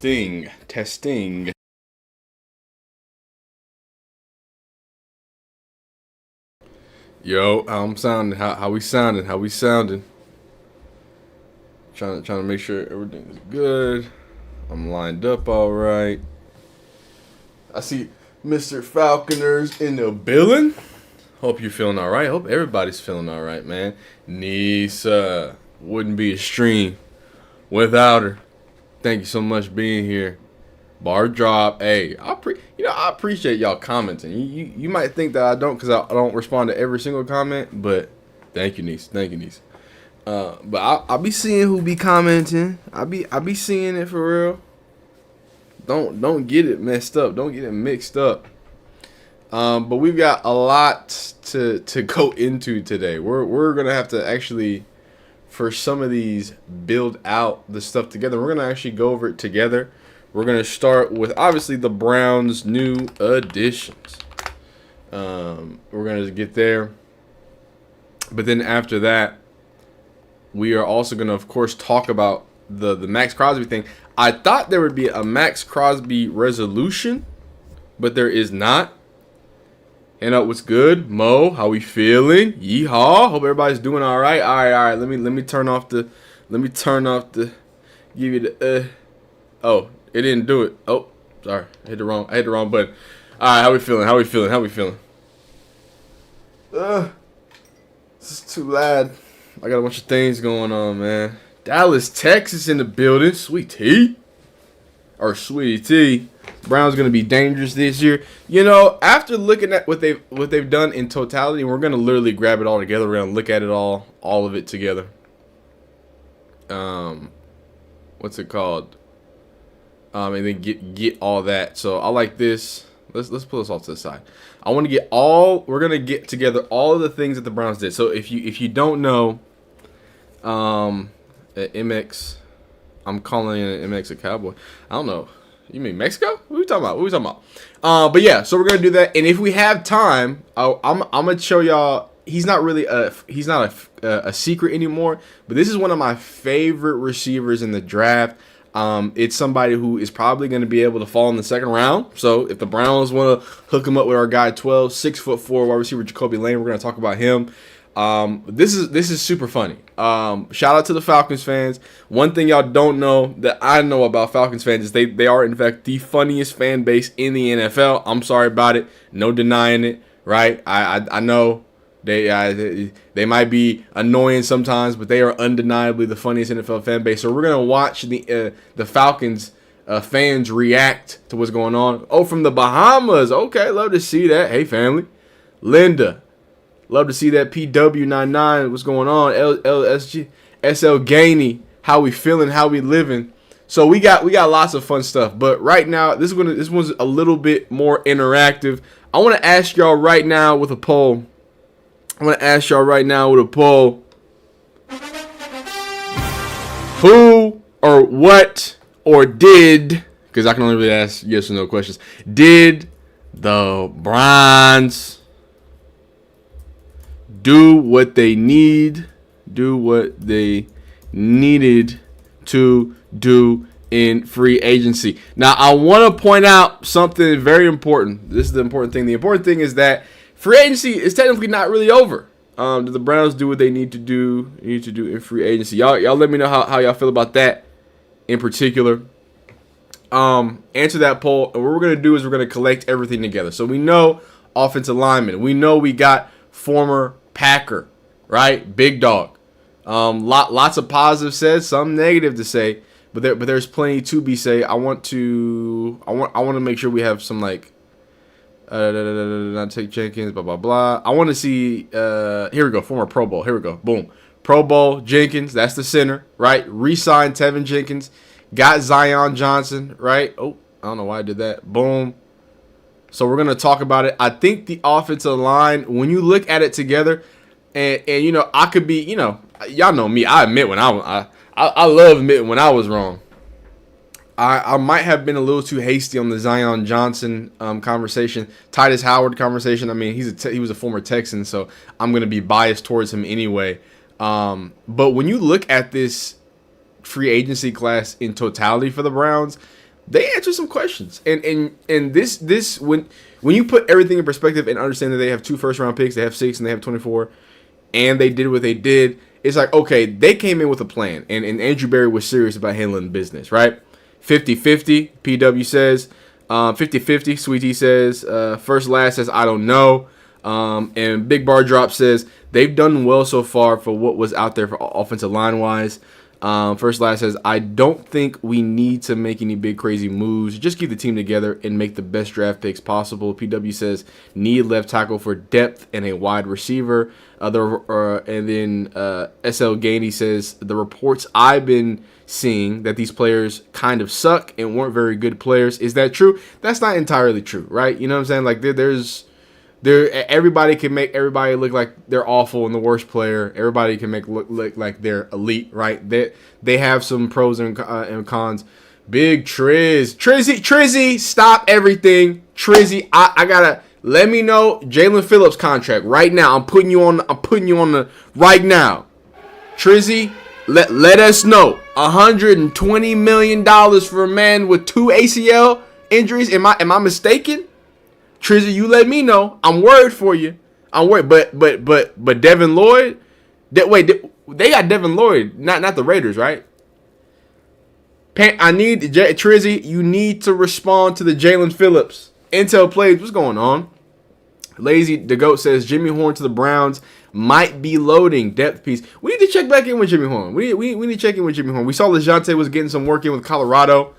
Testing. Yo, how I'm sounding? How we sounding? How we sounding? Trying to make sure everything is good. I'm lined up all right. I see Mr. Falconers in the building. Hope you're feeling all right. Hope everybody's feeling all right, man. Nisa wouldn't be a stream without her. Thank you so much for being here. Bar drop. Hey, I appreciate y'all commenting. You might think that I don't because I don't respond to every single comment, but thank you, niece. Thank you, niece. But I'll be seeing who be commenting. I be seeing it for real. Don't get it messed up. Don't get it mixed up. But we've got a lot to go into today. We're gonna have to actually, for some of these, build out the stuff together. We're gonna actually go over it together. We're going to start with, obviously, the Browns' new additions. We're going to get there. But then after that, we are also going to, of course, talk about the Max Crosby thing. I thought there would be a Max Crosby resolution, but there is not. And what's good? Mo, how we feeling? Yeehaw. Hope everybody's doing all right. All right. Let me turn off the, give you the, oh. It didn't do it. Oh, sorry. I hit the wrong button. All right, how we feeling? This is too loud. I got a bunch of things going on, man. Dallas, Texas in the building. Sweet tea. Browns going to be dangerous this year. You know, after looking at what they've done in totality, we're going to literally grab it all together. We're going to look at it all of it together. What's it called? And then get all that. So I like this. Let's pull this off to the side. I want to get all. We're gonna get together all of the things that the Browns did. So if you don't know, MX, I'm calling an MX a cowboy. I don't know. You mean Mexico? What are we talking about? But yeah. So we're gonna do that. And if we have time, I'm gonna show y'all. He's not a secret anymore. But this is one of my favorite receivers in the draft. It's somebody who is probably going to be able to fall in the second round. So if the Browns want to hook him up with our guy 12, 6'4" wide receiver Jacoby Lane, we're going to talk about him. This is super funny. Shout out to the Falcons fans. One thing y'all don't know that I know about Falcons fans is they are in fact the funniest fan base in the NFL. I'm sorry about it. No denying it. Right? I know. They might be annoying sometimes, but they are undeniably the funniest NFL fan base. So we're gonna watch the Falcons fans react to what's going on. Oh, from the Bahamas. Okay, love to see that. Hey, family. Linda, love to see that. PW99. What's going on? LSG, SL Gainey. How we feeling? How we living? So we got lots of fun stuff. But right now, this one's a little bit more interactive. I want to ask y'all right now with a poll. Who or what or did, because I can only really ask yes or no questions, did the Browns do what they needed to do in free agency? Now, I want to point out something very important. This is the important thing. The important thing is that free agency is technically not really over. Do the Browns do what they need to do in free agency? Y'all let me know how y'all feel about that in particular. Answer that poll. And what we're going to do is we're going to collect everything together. So we know offensive lineman. We know we got former Packer, right? Big dog. Lots of positive said, some negative to say, but there's plenty to be say. I want to make sure we have some like not take Jenkins, blah, blah, blah. I want to see, here we go, former Pro Bowl. Here we go, boom. Pro Bowl, Jenkins, that's the center, right? Re-signed Tevin Jenkins. Got Zion Johnson, right? Oh, I don't know why I did that. Boom. So we're going to talk about it. I think the offensive line, when you look at it together, and you know, I could be, you know, y'all know me. I admit when I love admitting when I was wrong. I might have been a little too hasty on the Zion Johnson conversation, Titus Howard conversation. I mean, he was a former Texan, so I'm going to be biased towards him anyway. But when you look at this free agency class in totality for the Browns, they answer some questions. And this when you put everything in perspective and understand that they have 2 first-round picks, they have 6 and they have 24, and they did what they did, it's like, okay, they came in with a plan, and Andrew Berry was serious about handling business, right? 50-50, PW says. 50-50, Sweet Tea says. First Last says, I don't know. And Big Bar Drop says, they've done well so far for what was out there for offensive line-wise. First Last says, I don't think we need to make any big crazy moves. Just keep the team together and make the best draft picks possible. PW says, need left tackle for depth and a wide receiver. And then SL Gainey says, the reports I've been seeing that these players kind of suck and weren't very good players. Is that true? That's not entirely true, right? You know what I'm saying? Like everybody can make everybody look like they're awful and the worst player. Everybody can make look like they're elite, right? They have some pros and cons. Big Trizzy, stop everything. Trizzy, I gotta let me know Jalen Phillips contract right now. I'm putting you on the right now. Trizzy, let us know. $120 million for a man with 2 ACL injuries. Am I mistaken? Trizzy, you let me know. I'm worried for you. I'm worried, but Devin Lloyd. They got Devin Lloyd, not the Raiders, right? I need Trizzy. You need to respond to the Jalen Phillips intel plays. What's going on? Lazy the Goat says Jimmy Horn to the Browns might be loading depth piece. We need to check back in with Jimmy Horn. We need to check in with Jimmy Horn. We saw LeJounte was getting some work in with Colorado.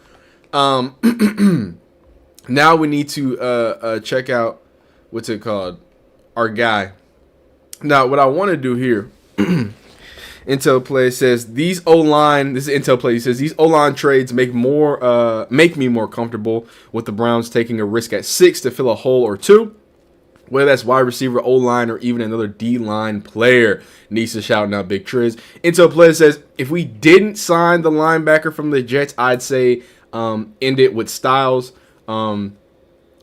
Now we need to check out what's it called, our guy. Now what I want to do here, Intel Play says these O-line. This is Intel Play. He says these O-line trades make me more comfortable with the Browns taking a risk at 6 to fill a hole or 2. Whether that's wide receiver, O-line, or even another D-line player. Needs to shout out Big Triz. Intel Play says if we didn't sign the linebacker from the Jets, I'd say end it with Styles. You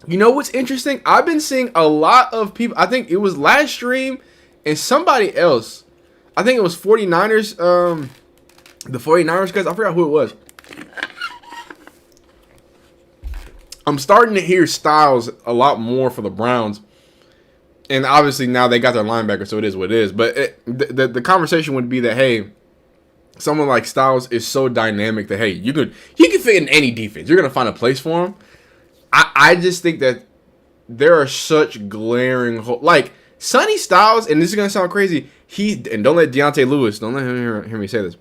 know what's interesting? I've been seeing a lot of people. I think it was last stream and somebody else. I think it was 49ers. The 49ers guys. I forgot who it was. I'm starting to hear Styles a lot more for the Browns. And obviously now they got their linebacker, so it is what it is. But the conversation would be that, hey, someone like Styles is so dynamic that, hey, he can fit in any defense. You're going to find a place for him. I just think that there are such glaring holes. Like, Sonny Styles, and this is going to sound crazy, and don't let Deontay Lewis, don't let him hear me say this.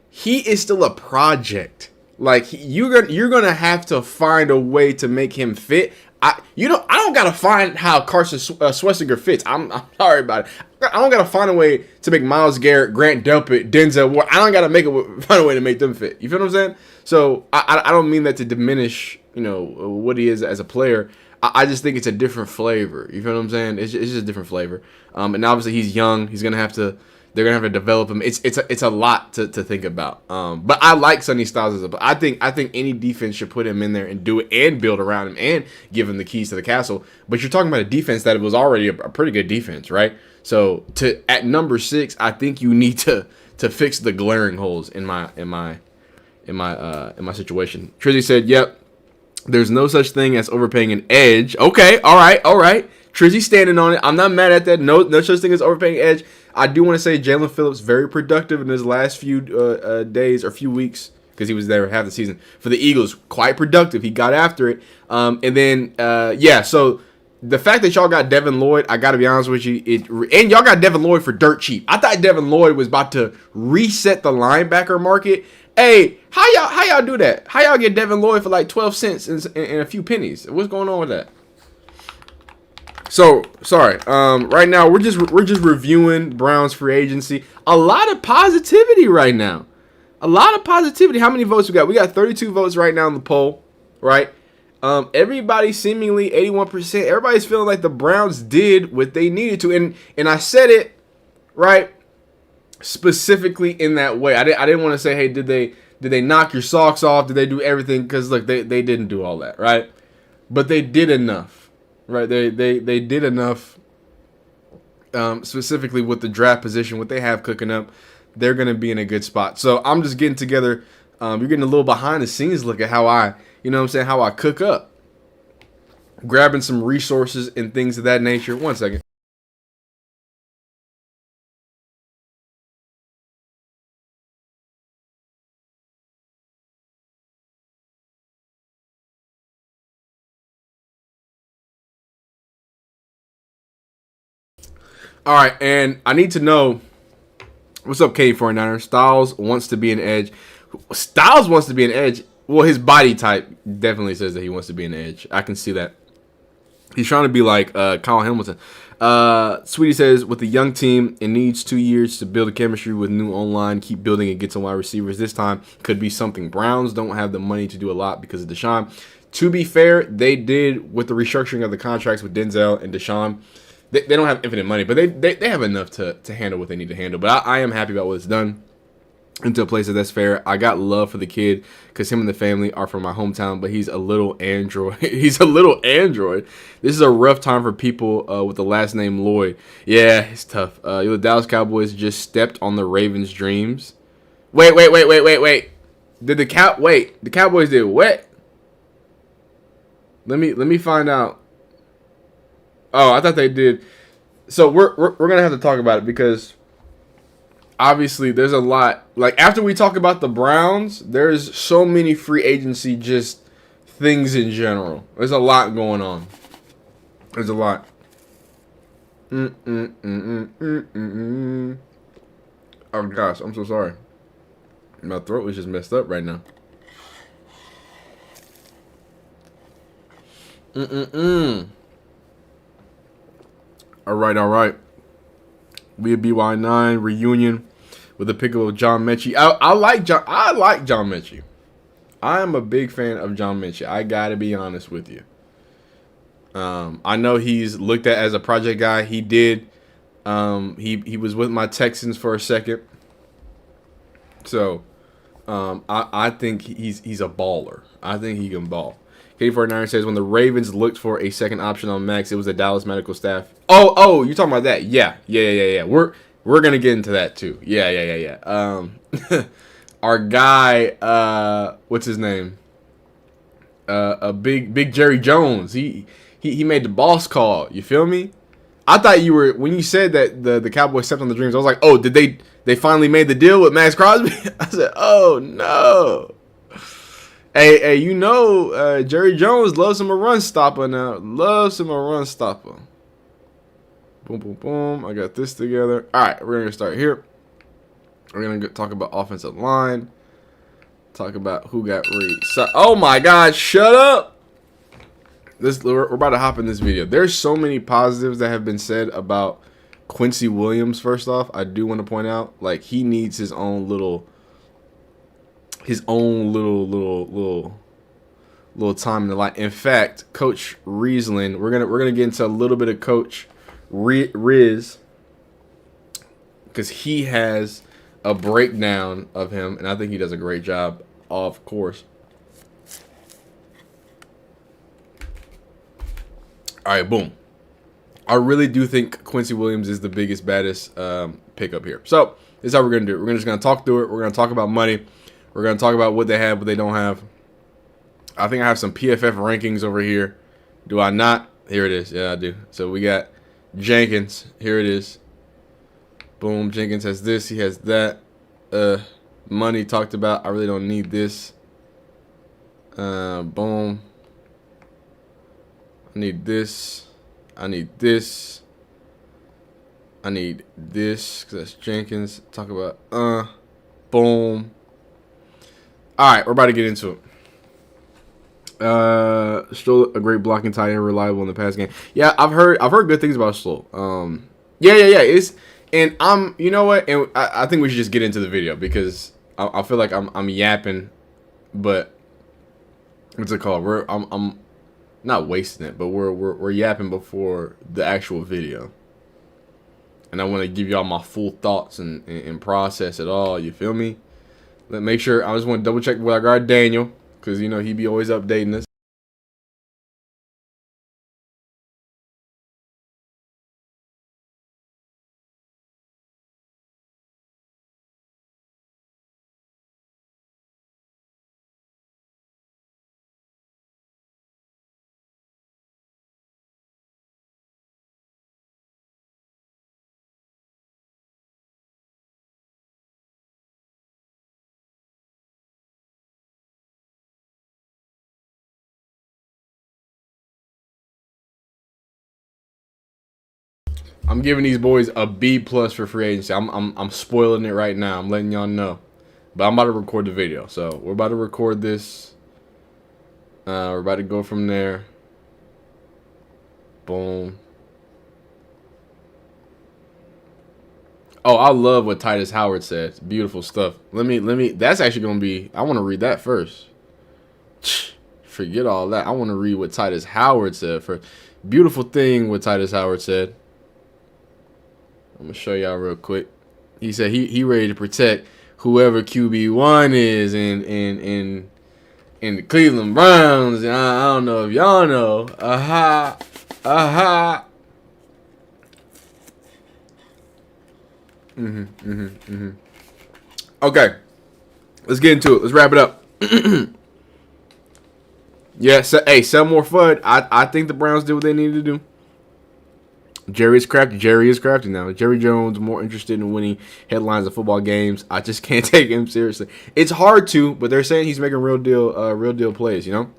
He is still a project. Like, you're gonna have to find a way to make him fit. I don't gotta find how Carson Schwarzenegger fits. I'm sorry about it. I don't gotta find a way to make Myles Garrett, Grant Delpit, Denzel Ward. I don't gotta find a way to make them fit. You feel what I'm saying? So I don't mean that to diminish what he is as a player. I just think it's a different flavor. You feel what I'm saying? It's just a different flavor. And obviously he's young. They're gonna have to develop him. It's a lot to think about. But I like Sonny Styles I think any defense should put him in there and do it and build around him and give him the keys to the castle. But you're talking about a defense that was already a pretty good defense, right? So at number 6, I think you need to fix the glaring holes in my situation. Trizzy said, "Yep, there's no such thing as overpaying an edge." Okay, all right. Trizzy standing on it. I'm not mad at that. No such thing as overpaying edge. I do want to say Jalen Phillips very productive in his last few days or few weeks because he was there half the season for the Eagles. Quite productive. He got after it. And then so the fact that y'all got Devin Lloyd, I got to be honest with you, and y'all got Devin Lloyd for dirt cheap. I thought Devin Lloyd was about to reset the linebacker market. Hey, how y'all do that? How y'all get Devin Lloyd for like 12 cents and a few pennies? What's going on with that? So sorry. Right now we're just reviewing Browns free agency. A lot of positivity right now. A lot of positivity. How many votes we got? We got 32 votes right now in the poll. Right. Everybody seemingly 81%. Everybody's feeling like the Browns did what they needed to, and I said it right specifically in that way. I didn't want to say, hey, did they knock your socks off? Did they do everything? Because look, they didn't do all that, right? But they did enough. Right, they did enough, specifically with the draft position, what they have cooking up. They're going to be in a good spot. So I'm just getting together You're getting a little behind the scenes look at how I, you know what I'm saying, how I cook up. Grabbing some resources and things of that nature. One second. All right, and I need to know what's up, K49er. Styles wants to be an edge. Styles wants to be an edge. Well, his body type definitely says that he wants to be an edge. I can see that. He's trying to be like Kyle Hamilton. Sweetie says, with a young team, it needs 2 years to build a chemistry with new online. Keep building and get some wide receivers. This time could be something. Browns don't have the money to do a lot because of Deshaun. To be fair, they did with the restructuring of the contracts with Denzel and Deshaun. They don't have infinite money, but they have enough to handle what they need to handle. But I am happy about what it's done. Into a place that's fair. I got love for the kid because him and the family are from my hometown, but he's a little android. He's a little android. This is a rough time for people with the last name Lloyd. Yeah, it's tough. The Dallas Cowboys just stepped on the Ravens' dreams. Wait. Did the Cowboys did what? Let me find out. Oh, I thought they did. So we're gonna have to talk about it because obviously there's a lot. Like after we talk about the Browns, there's so many free agency just things in general. There's a lot going on. There's a lot. Oh gosh, I'm so sorry. My throat was just messed up right now. All right. We a BY9 reunion with a pick of John Mechie. I like John Mechie. I am a big fan of John Mechie. I gotta be honest with you. I know he's looked at as a project guy. He did. He was with my Texans for a second. So I think he's a baller. I think he can ball. K49 says when the Ravens looked for a second option on Max, it was the Dallas medical staff. Oh, you're talking about that? Yeah. We're gonna get into that too. Yeah. Our guy, what's his name? A big Jerry Jones. He made the boss call. You feel me? I thought you were when you said that the Cowboys stepped on the dreams. I was like, oh, did they finally made the deal with Max Crosby? I said, oh no. Hey, you know, Jerry Jones loves him a run stopper now. Loves him a run stopper. Boom. I got this together. All right, we're going to start here. We're going to talk about offensive line. Talk about who got oh, my God. Shut up. We're about to hop in this video. There's so many positives that have been said about Quincy Williams, first off. I do want to point out, like, he needs his own little time in the light. In fact, Coach Riesling, we're gonna get into a little bit of Coach Riz because he has a breakdown of him, and I think he does a great job, of course. All right, boom. I really do think Quincy Williams is the biggest, baddest pickup here. So this is how we're gonna do it. We're just gonna talk through it. We're gonna talk about money. We're going to talk about what they have, what they don't have. I think I have some PFF rankings over here. Do I not? Here it is. Yeah, I do. So we got Jenkins. Here it is. Boom. Jenkins has this. He has that. Money talked about. I really don't need this. Boom. I need this. I need this. I need this because that's Jenkins. Talk about. Boom. All right, we're about to get into it. Still a great blocking tight end, reliable in the pass game. Yeah, I've heard good things about Stoll. Yeah. It's and you know what? And I think we should just get into the video because I feel like I'm yapping, but what's it called? I'm not wasting it, but we're yapping before the actual video, and I want to give y'all my full thoughts and process it all. You feel me? Make sure I just want to double check with our guy Daniel because you know he be always updating us. I'm giving these boys a B plus for free agency. I'm spoiling it right now. I'm letting y'all know. But I'm about to record the video. So we're about to record this. We're about to go from there. Boom. Oh, I love what Titus Howard said. Beautiful stuff. Let me. That's actually gonna be. I want to read that first. Forget all that. I want to read what Titus Howard said first. Beautiful thing what Titus Howard said. I'm gonna show y'all real quick. He said he ready to protect whoever QB1 is in the Cleveland Browns. And I don't know if y'all know. Okay, let's get into it. Let's wrap it up. Yeah, sell more FUD. I think the Browns did what they needed to do. Jerry is crafty now. Jerry Jones more interested in winning headlines of football games. I just can't take him seriously. It's hard to, but they're saying he's making real deal plays. You know,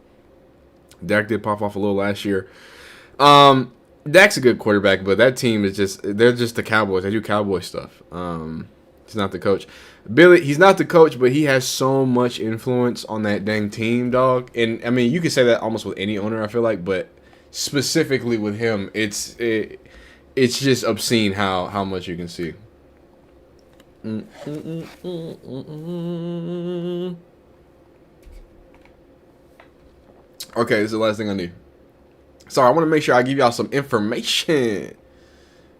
Dak did pop off a little last year. Dak's a good quarterback, but that team is they're just the Cowboys. They do Cowboy stuff. He's not the coach. Billy, he's not the coach, but he has so much influence on that dang team, dog. And I mean, you could say that almost with any owner, I feel like, but specifically with him, it's just obscene how much you can see. Okay, this is the last thing I need. Sorry, I want to make sure I give y'all some information.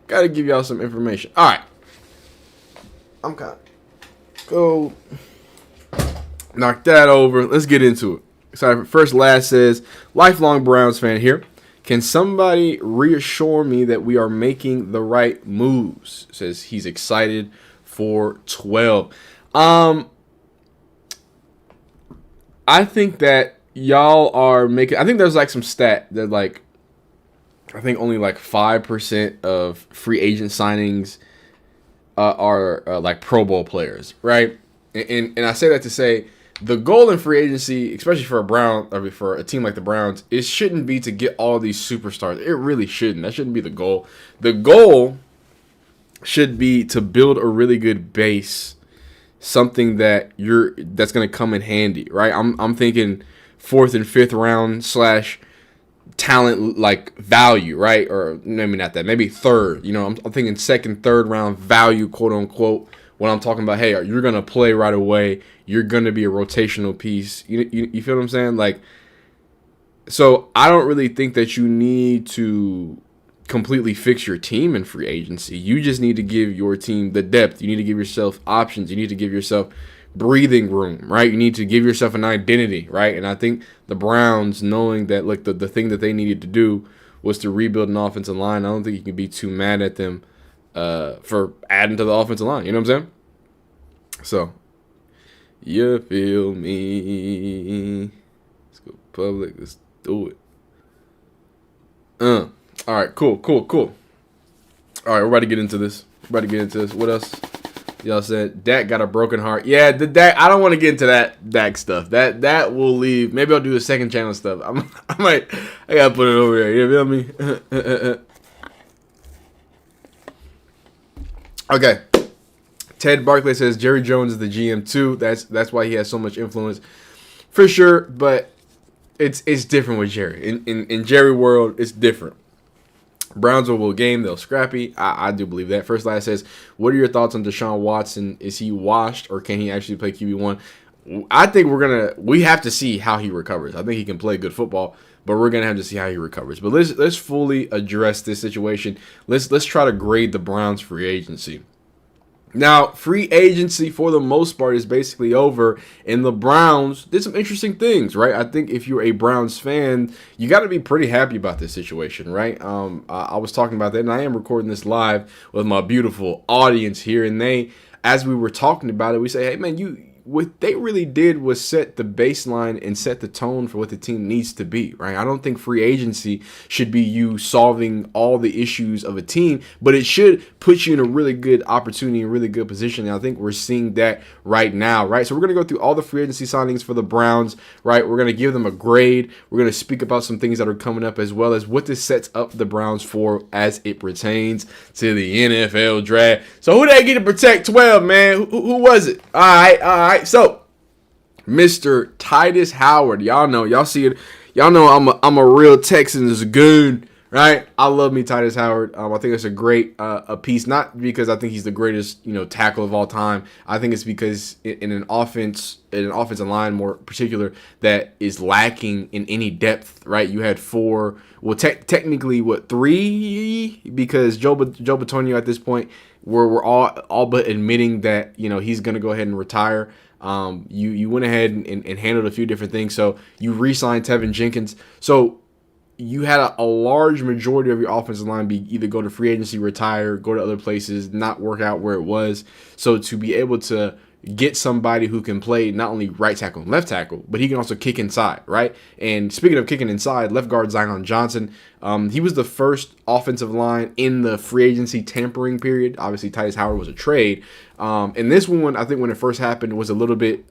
Gotta give y'all some information. All right. I'm kind of go knock that over. Let's get into it. Sorry, first last says, lifelong Browns fan here. Can somebody reassure me that we are making the right moves? Says he's excited for 12. I think that y'all are making. I think there's like some stat that like, I think only like 5% of free agent signings are like Pro Bowl players, right? And I say that to say the goal in free agency, especially for for a team like the Browns, it shouldn't be to get all these superstars. It really shouldn't. That shouldn't be the goal. The goal should be to build a really good base, something that's going to come in handy, right? I'm thinking 4th and 5th round / talent like value, right? Or maybe not that, maybe 3rd. You know, I'm thinking 2nd, 3rd round value, quote unquote. When I'm talking about, hey, you're gonna play right away, you're gonna be a rotational piece. You feel what I'm saying? Like, so I don't really think that you need to completely fix your team in free agency. You just need to give your team the depth. You need to give yourself options. You need to give yourself breathing room, right? You need to give yourself an identity, right? And I think the Browns, knowing that like the thing that they needed to do was to rebuild an offensive line, I don't think you can be too mad at them for adding to the offensive line. You know what I'm saying? So, you feel me? Let's go public. Let's do it. All right, cool. All right, we're about to get into this. What else? Y'all said Dak got a broken heart. Yeah, the Dak. I don't want to get into that Dak stuff. That will leave. Maybe I'll do the second channel stuff. I gotta put it over there. You feel me? Okay. Ted Barkley says Jerry Jones is the GM too. That's why he has so much influence, for sure. But it's different with Jerry. In Jerry world, it's different. Browns will game. They'll scrappy. I do believe that. First Last says, what are your thoughts on Deshaun Watson? Is he washed or can he actually play QB1? I think we have to see how he recovers. I think he can play good football, but we're gonna have to see how he recovers. But let's fully address this situation. Let's try to grade the Browns free agency. Now, free agency for the most part is basically over, and the Browns did some interesting things, right? I think if you're a Browns fan, you got to be pretty happy about this situation, right? I was talking about that, and I am recording this live with my beautiful audience here, and as we were talking about it, we say, hey, man, what they really did was set the baseline and set the tone for what the team needs to be, right? I don't think free agency should be you solving all the issues of a team, but it should put you in a really good opportunity, a really good position. And I think we're seeing that right now, right? So we're going to go through all the free agency signings for the Browns, right? We're going to give them a grade. We're going to speak about some things that are coming up, as well as what this sets up the Browns for as it pertains to the NFL draft. So who they get to protect 12, man? Who was it? All right. So Mr. Titus Howard, y'all see it. Y'all know I'm a real Texans goon, right? I love me Titus Howard. I think it's a great a piece, not because I think he's the greatest tackle of all time. I think it's because in an offensive line more particular that is lacking in any depth, right? You had four, well technically three, because Joe Bitonio at this point we're all but admitting that he's gonna go ahead and retire. You went ahead and handled a few different things. So you re-signed Tevin Jenkins. So you had a large majority of your offensive line be either go to free agency, retire, go to other places, not work out where it was. So to be able to get somebody who can play not only right tackle and left tackle, but he can also kick inside, right? And speaking of kicking inside, left guard Zion Johnson, he was the first offensive line in the free agency tampering period. Obviously, Titus Howard was a trade. And this one, I think when it first happened, was a little bit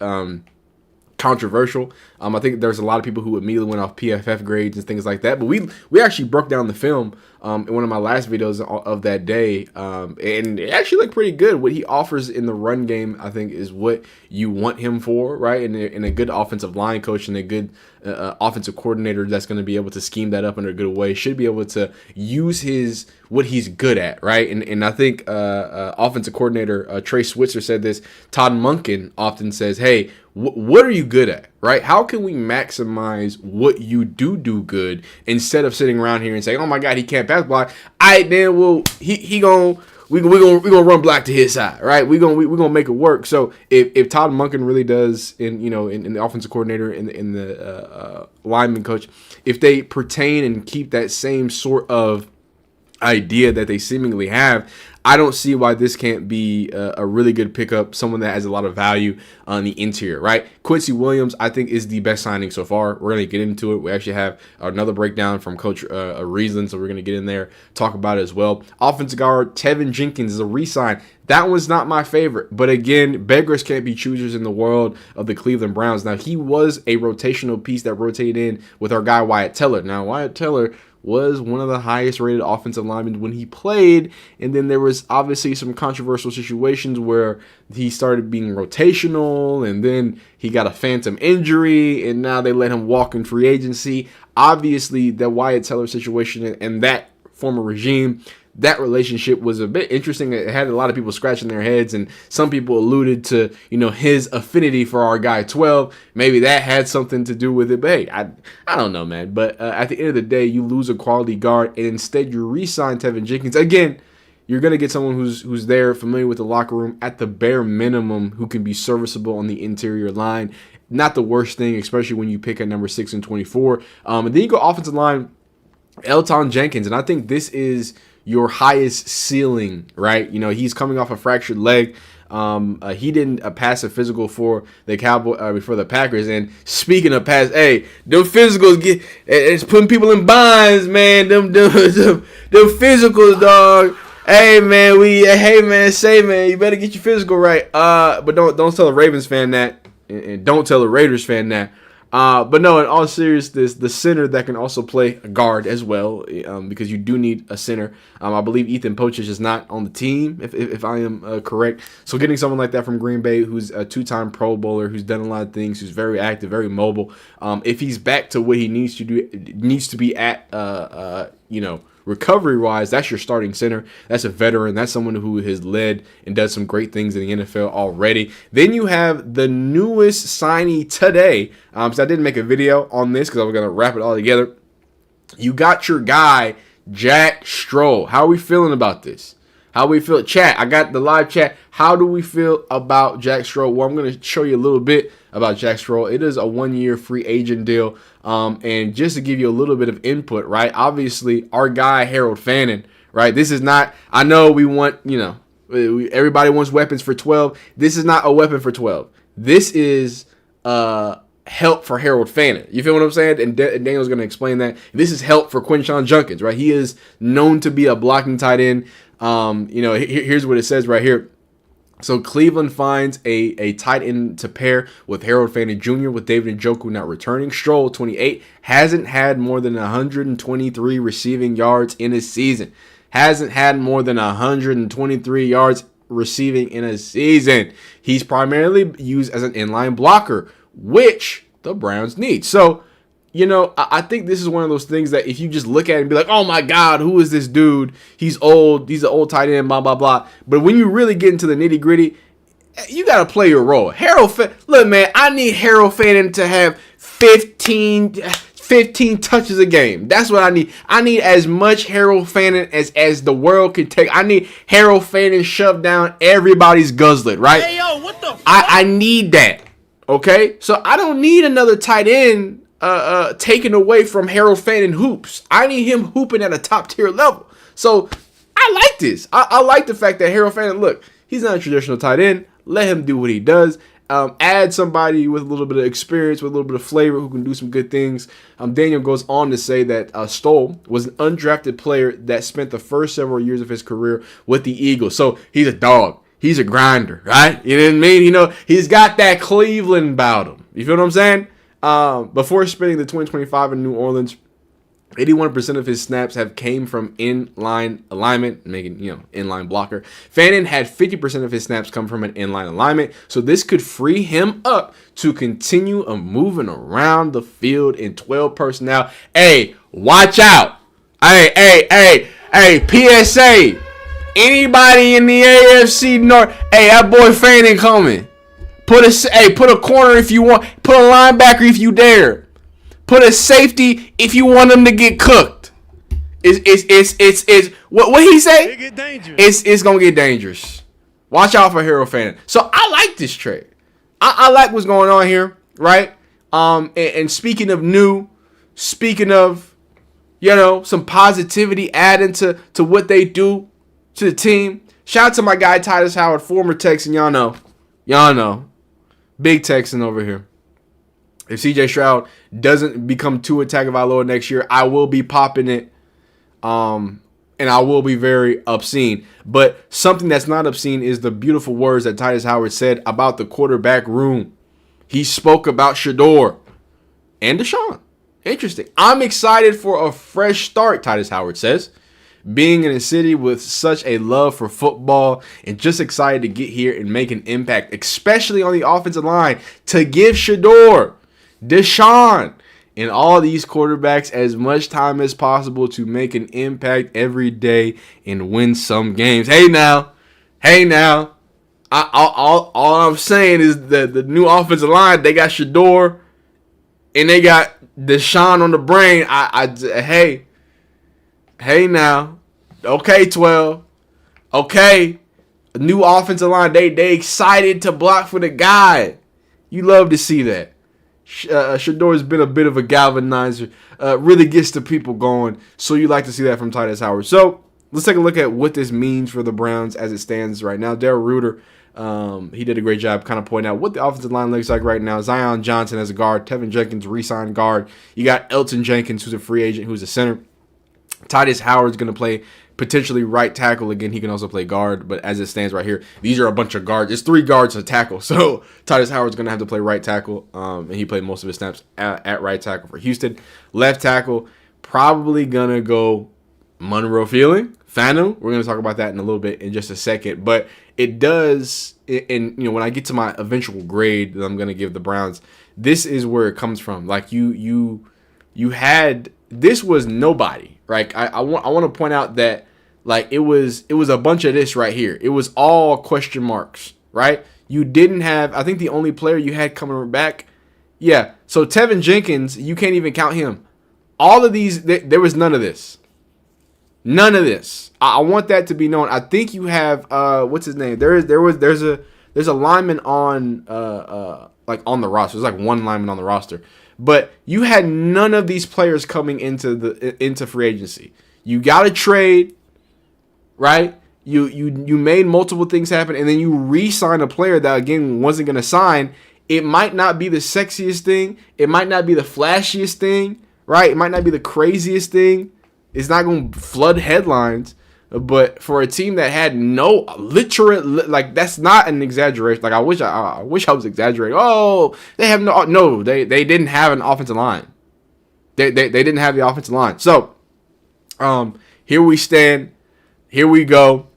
controversial. I think there's a lot of people who immediately went off PFF grades and things like that. But we actually broke down the film in one of my last videos of that day, and it actually looked pretty good. What he offers in the run game, I think, is what you want him for, right? And a good offensive line coach and a good offensive coordinator that's going to be able to scheme that up in a good way should be able to use what he's good at, right? And I think offensive coordinator Trey Switzer said this. Todd Monken often says, "Hey, what are you good at, right? How can we maximize what you do good instead of sitting around here and saying, oh my God, he can't pass block. Then we're gonna run block to his side, right? We're gonna make it work." So if Todd Monken really does, in the offensive coordinator in the lineman coach, if they pertain and keep that same sort of idea that they seemingly have, I don't see why this can't be a really good pickup, someone that has a lot of value on the interior, right? Quincy Williams, I think, is the best signing so far. We're going to get into it. We actually have another breakdown from Coach Riesland, so we're going to get in there, talk about it as well. Offensive guard Tevin Jenkins is a re-sign. That one's not my favorite, but again, beggars can't be choosers in the world of the Cleveland Browns. Now, he was a rotational piece that rotated in with our guy Wyatt Teller. Now, Wyatt Teller was one of the highest rated offensive linemen when he played, and then there was obviously some controversial situations where he started being rotational, and then he got a phantom injury, and now they let him walk in free agency. Obviously, the Wyatt Teller situation and that former regime, that relationship was a bit interesting. It had a lot of people scratching their heads, and some people alluded to, his affinity for our guy 12. Maybe that had something to do with it. But hey, I don't know, man. But at the end of the day, you lose a quality guard, and instead you re-sign Tevin Jenkins. Again, you're going to get someone who's there, familiar with the locker room, at the bare minimum, who can be serviceable on the interior line. Not the worst thing, especially when you pick at number 6 and 24. And then you go offensive line, Elton Jenkins, and I think this is your highest ceiling, right? He's coming off a fractured leg. He didn't pass a physical for the for the Packers. And speaking of pass, hey, them physicals it's putting people in binds, man. Them physicals, dog. Hey man, you better get your physical right. But don't tell a Ravens fan that, and don't tell a Raiders fan that. But no, in all seriousness, the center that can also play a guard as well, because you do need a center. I believe Ethan Pochich is not on the team, if I am correct. So getting someone like that from Green Bay, who's a 2-time Pro Bowler, who's done a lot of things, who's very active, very mobile. If he's back to what he needs to be at, recovery-wise, that's your starting center. That's a veteran. That's someone who has led and does some great things in the NFL already. Then you have the newest signee today. So I didn't make a video on this because I was going to wrap it all together. You got your guy, Jack Stroll. How are we feeling about this? How we feel? Chat, I got the live chat. How do we feel about Jack Stroll? Well, I'm going to show you a little bit about Jack Stroll. It is a 1-year free agent deal. And just to give you a little bit of input, right? Obviously, our guy, Harold Fannin, right? This is not, I know we want, everybody wants weapons for 12. This is not a weapon for 12. This is help for Harold Fannin. You feel what I'm saying? And Daniel's going to explain that. This is help for Quinshon Judkins, right? He is known to be a blocking tight end. Here's what it says right here. So Cleveland finds a tight end to pair with Harold Fannin Jr. with David Njoku not returning. Stroll, 28, hasn't had more than 123 receiving yards in a season. Hasn't had more than 123 yards receiving in a season. He's primarily used as an inline blocker, which the Browns need. So, I think this is one of those things that if you just look at it and be like, oh my God, who is this dude? He's old. He's an old tight end, blah, blah, blah. But when you really get into the nitty gritty, you got to play your role. Look, man, I need Harold Fannin to have 15 touches a game. That's what I need. I need as much Harold Fannin as the world can take. I need Harold Fannin shoved down everybody's guzzlet, right? Hey, yo, what the fuck? I need that, okay? So I don't need another tight end taken away from Harold Fannin hoops. I need him hooping at a top tier level. So I like this. I like the fact that Harold Fannin, look, he's not a traditional tight end. Let him do what he does. Add somebody with a little bit of experience, with a little bit of flavor, who can do some good things. Daniel goes on to say that Stoll was an undrafted player that spent the first several years of his career with the Eagles. So he's a dog. He's a grinder, right? You know what I mean? He's got that Cleveland about him. You feel what I'm saying? Before spending the 2025 in New Orleans, 81% of his snaps have came from inline alignment, making, inline blocker. Fannin had 50% of his snaps come from an inline alignment, so this could free him up to continue moving around the field in 12 personnel. Hey, watch out. Hey, PSA. Anybody in the AFC North, hey, that boy Fannin coming. Put a corner if you want. Put a linebacker if you dare. Put a safety if you want them to get cooked. It's what he say? It get dangerous. It's gonna get dangerous. Watch out for Harold Fannin. So I like this trade. I like what's going on here, right? And speaking of some positivity adding to what they do to the team. Shout out to my guy Titus Howard, former Texan. Y'all know. Big Texan over here. If CJ Stroud doesn't become Tua Tagovailoa next year, I will be popping it. And I will be very obscene. But something that's not obscene is the beautiful words that Titus Howard said about the quarterback room. He spoke about Shedeur and Deshaun. Interesting. I'm excited for a fresh start, Titus Howard says. Being in a city with such a love for football and just excited to get here and make an impact, especially on the offensive line, to give Shedeur, Deshaun, and all these quarterbacks as much time as possible to make an impact every day and win some games. Hey now, all I'm saying is that the new offensive line, they got Shedeur and they got Deshaun on the brain. Hey now, okay 12, okay, a new offensive line. They excited to block for the guy. You love to see that. Shedeur has been a bit of a galvanizer. Really gets the people going. So you like to see that from Titus Howard. So let's take a look at what this means for the Browns as it stands right now. Darrell Reuter, he did a great job kind of pointing out what the offensive line looks like right now. Zion Johnson as a guard. Tevin Jenkins, re-signed guard. You got Elton Jenkins, who's a free agent, who's a center. Titus Howard's going to play potentially right tackle. Again, he can also play guard, but as it stands right here, these are a bunch of guards. It's 3 guards to tackle. So Titus Howard's going to have to play right tackle, and he played most of his snaps at right tackle for Houston. Left tackle, probably going to go Monroe Fanu. We're going to talk about that in a little bit in just a second, but it does, and when I get to my eventual grade that I'm going to give the Browns, this is where it comes from. Like you had, this was nobody. Right, I want to point out that like it was a bunch of this right here. It was all question marks, right? You didn't have, I think the only player you had coming back, yeah. So Tevin Jenkins, you can't even count him. All of these, there was none of this. None of this. I want that to be known. I think you have what's his name? There's a lineman on like on the roster. There's like one lineman on the roster. But you had none of these players coming into free agency. You got to trade, right? You made multiple things happen, and then you re-sign a player that again wasn't going to sign. It might not be the sexiest thing. It might not be the flashiest thing, right? It might not be the craziest thing. It's not going to flood headlines. But for a team that had no literal, like that's not an exaggeration. Like I wish I was exaggerating. Oh, they have they didn't have an offensive line. They didn't have the offensive line. So, here we stand. Here we go.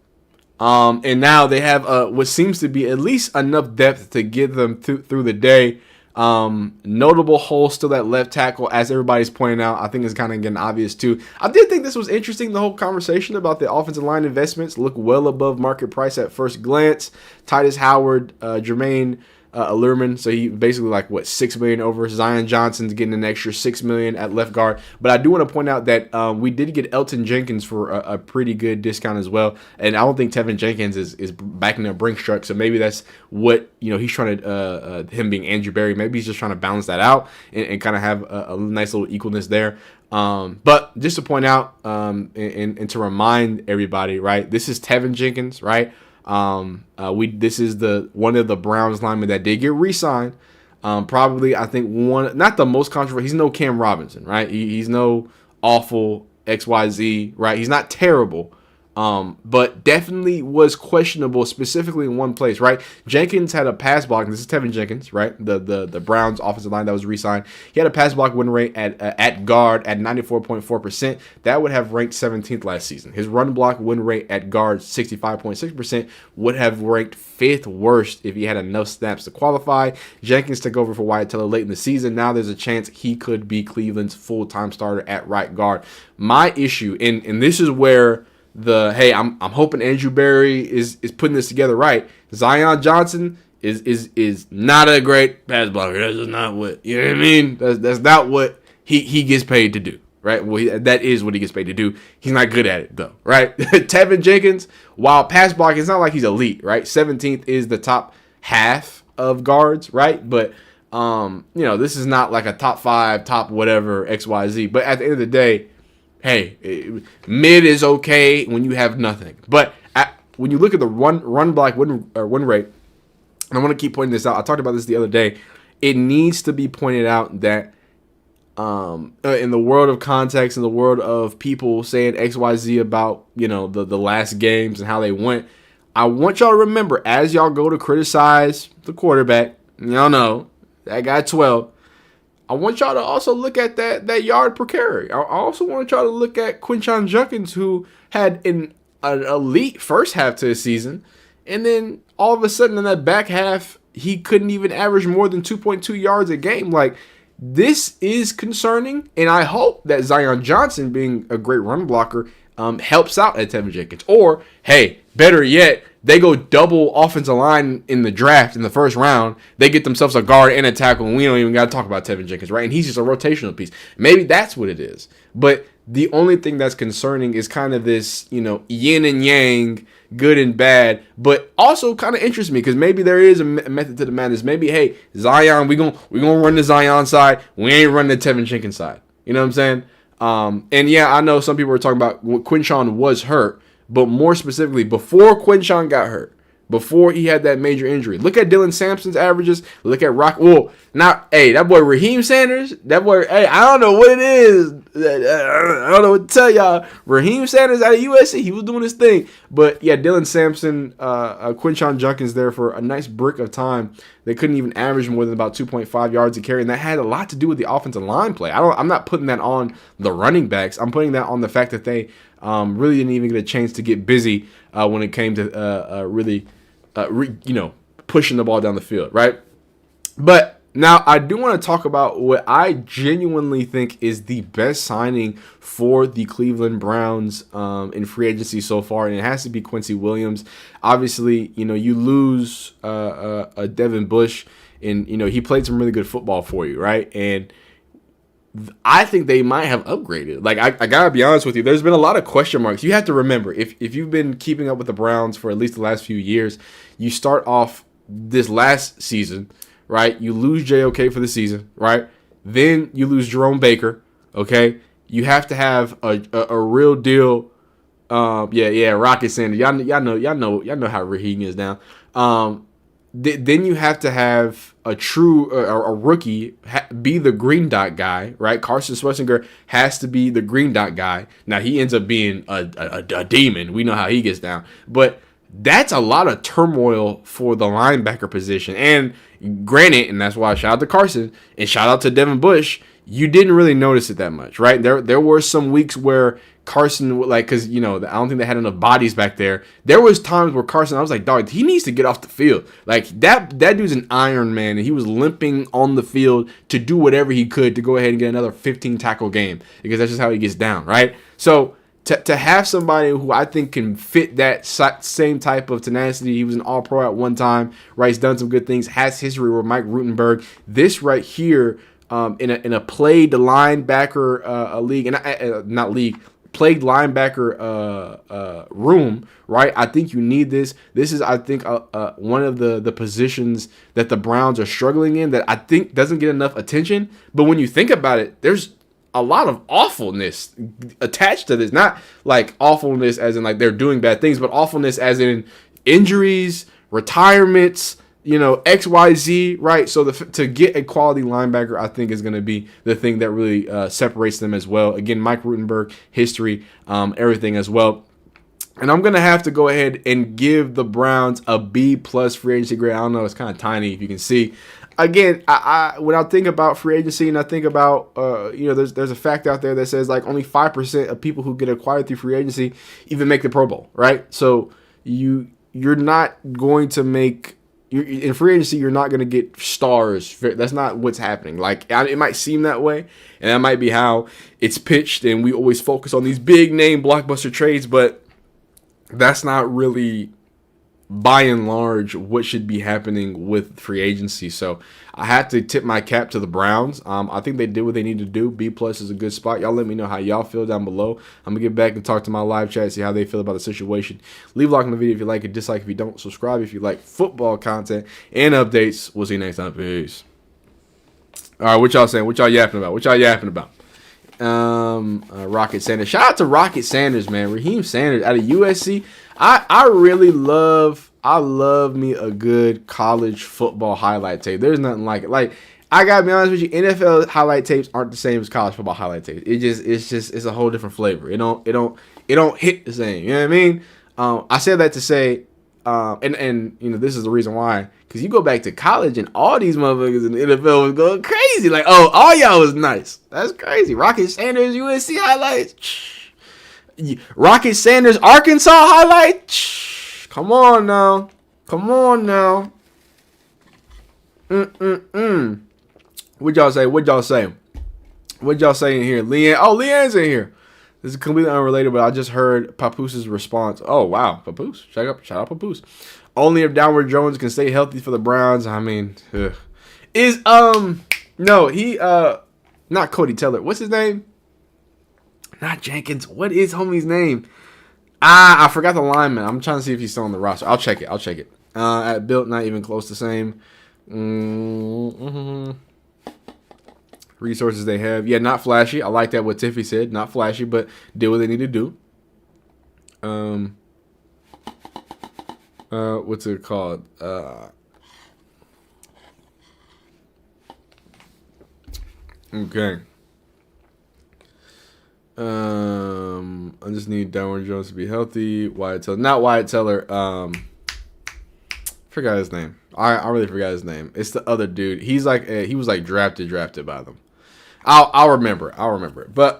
And now they have what seems to be at least enough depth to get them through the day. Notable hole still at left tackle, as everybody's pointing out. I think it's kind of getting obvious too. I did think this was interesting. The whole conversation about the offensive line investments look well above market price at first glance. Titus Howard, Jermaine Allurman, so he basically like $6 million over. Zion Johnson's getting an extra $6 million at left guard. But I do want to point out that we did get Elton Jenkins for a pretty good discount as well. And I don't think Tevin Jenkins is backing up Brinks truck, so maybe that's what he's trying to him being Andrew Berry. Maybe he's just trying to balance that out and kind of have a nice little equalness there. But just to point out and to remind everybody, right? This is Tevin Jenkins, right? This is one of the Browns linemen that did get re-signed. Probably I think not the most controversial. He's no Cam Robinson, right? He's no awful XYZ, right? He's not terrible. But definitely was questionable, specifically in one place, right? Jenkins had a pass block. This is Tevin Jenkins, right? The Browns offensive line that was re-signed. He had a pass block win rate at guard at 94.4%. That would have ranked 17th last season. His run block win rate at guard, 65.6%, would have ranked 5th worst if he had enough snaps to qualify. Jenkins took over for Wyatt Teller late in the season. Now there's a chance he could be Cleveland's full-time starter at right guard. My issue, and this is where I'm hoping Andrew Berry is putting this together right. Zion Johnson is not a great pass blocker. That's just not what, you know what I mean? That's not what he gets paid to do, right? Well, that is what he gets paid to do. He's not good at it though, right? Tevin Jenkins, while pass blocking, it's not like he's elite, right? 17th is the top half of guards, right? But this is not like a top 5, top whatever XYZ. But at the end of the day, hey, mid is okay when you have nothing. But when you look at the run block win rate, and I want to keep pointing this out. I talked about this the other day. It needs to be pointed out that in the world of context, in the world of people saying XYZ about the last games and how they went, I want y'all to remember as y'all go to criticize the quarterback, y'all know that guy 12. I want y'all to also look at that yard per carry. I also want y'all to look at Quincy Williams, who had an elite first half to the season, and then all of a sudden in that back half, he couldn't even average more than 2.2 yards a game. Like, this is concerning, and I hope that Zion Johnson, being a great run blocker, helps out at Tevin Jenkins. Or, hey, better yet, they go double offensive line in the draft in the first round. They get themselves a guard and a tackle, and we don't even got to talk about Tevin Jenkins, right? And he's just a rotational piece. Maybe that's what it is. But the only thing that's concerning is kind of this, yin and yang, good and bad, but also kind of interests me because maybe there is a method to the madness. Maybe, hey, Zion, we gonna run the Zion side. We ain't running the Tevin Jenkins side. You know what I'm saying? And yeah, I know some people were talking about Quinshon was hurt, but more specifically, before Quinshon got hurt, before he had that major injury, look at Dylan Sampson's averages. Look at that boy Raheem Sanders. That boy, hey, I don't know what it is. I don't know what to tell y'all. Raheem Sanders out of USC, he was doing his thing. But yeah, Dylan Sampson, Quinshon Judkins there for a nice brick of time. They couldn't even average more than about 2.5 yards a carry, and that had a lot to do with the offensive line play. I'm not putting that on the running backs. I'm putting that on the fact that they really didn't even get a chance to get busy when it came to really pushing the ball down the field, right? But now I do want to talk about what I genuinely think is the best signing for the Cleveland Browns in free agency so far, and it has to be Quincy Williams. Obviously, you lose a Devin Bush, and he played some really good football for you, right? And I think they might have upgraded. Like, I gotta be honest with you, there's been a lot of question marks. You have to remember, if you've been keeping up with the Browns for at least the last few years, you start off this last season, right? You lose JOK for the season, right? Then you lose Jerome Baker, okay? You have to have a real deal Yeah, Rocket Sanders. Y'all know how Raheem is now. Then you have to have a rookie be the green dot guy, right? Carson Schwarzenegger has to be the green dot guy. Now he ends up being a demon. We know how he gets down, but that's a lot of turmoil for the linebacker position. And granted, and that's why I shout out to Carson and shout out to Devin Bush. You didn't really notice it that much, right? There were some weeks where Carson, like, because, I don't think they had enough bodies back there. There was times where Carson, I was like, dog, he needs to get off the field. Like, that dude's an Iron Man, and he was limping on the field to do whatever he could to go ahead and get another 15-tackle game, because that's just how he gets down, right? So to have somebody who I think can fit that same type of tenacity, he was an all-pro at one time, right? He's done some good things, has history with Mike Rutenberg. This right here, in a played linebacker league, and not league, played linebacker room, right? I think you need this. This is, I think, one of the positions that the Browns are struggling in that I think doesn't get enough attention. But when you think about it, there's a lot of awfulness attached to this. Not like awfulness as in like they're doing bad things, but awfulness as in injuries, retirements, XYZ, right? So to get a quality linebacker, I think is going to be the thing that really separates them as well. Again, Mike Rutenberg, history, everything as well. And I'm going to have to go ahead and give the Browns a B+ free agency grade. I don't know, it's kind of tiny if you can see. Again, I when I think about free agency and I think about, there's a fact out there that says like only 5% of people who get acquired through free agency even make the Pro Bowl, right? So you're not going to make... in free agency, you're not going to get stars. That's not what's happening. Like, it might seem that way, and that might be how it's pitched, and we always focus on these big-name blockbuster trades, but that's not really, by and large, what should be happening with free agency. So I have to tip my cap to the Browns. I think they did what they need to do. B+ is a good spot. Y'all let me know how y'all feel down below. I'm going to get back and talk to my live chat, see how they feel about the situation. Leave a like on the video if you like it, dislike if you don't. Subscribe if you like football content and updates. We'll see you next time. Peace. All right, what y'all saying? What y'all yapping about? Rocket Sanders. Shout out to Rocket Sanders, man. Raheem Sanders out of USC. I really love me a good college football highlight tape. There's nothing like it. Like, I gotta be honest with you, NFL highlight tapes aren't the same as college football highlight tapes. It's a whole different flavor. It don't hit the same. You know what I mean? I said that to say, and this is the reason why. Because you go back to college and all these motherfuckers in the NFL was going crazy. Like, oh, all y'all was nice. That's crazy. Rocket Sanders USC highlights. Rocket Sanders Arkansas highlight. Come on now. What y'all say? What y'all say in here? Leanne. Oh, Leanne's in here. This is completely unrelated, but I just heard Papoose' response. Oh, wow. Papoose. Shout out Papoose. Only if Downward Jones can stay healthy for the Browns. I mean, no, he, not Cody Teller. What's his name? Not Jenkins. What is homie's name? I forgot the lineman. I'm trying to see if he's still on the roster. I'll check it. At Built, not even close to same. Resources they have. Yeah, not flashy. I like that what Tiffy said. Not flashy, but do what they need to do. What's it called? Okay. I just need Downward Jones to be healthy. Not Wyatt Teller. Forgot his name. I really forgot his name. It's the other dude. He's like he was like drafted by them. I'll remember it. But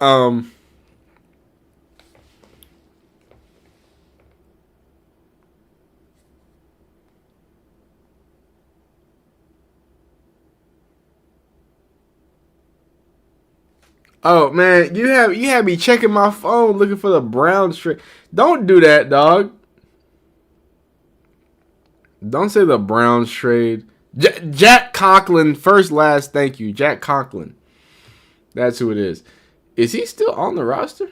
oh man, you had me checking my phone looking for the Browns trade. Don't do that, dog. Don't say the Browns trade. Jack Conklin, first, last, thank you. Jack Conklin. That's who it is. Is he still on the roster?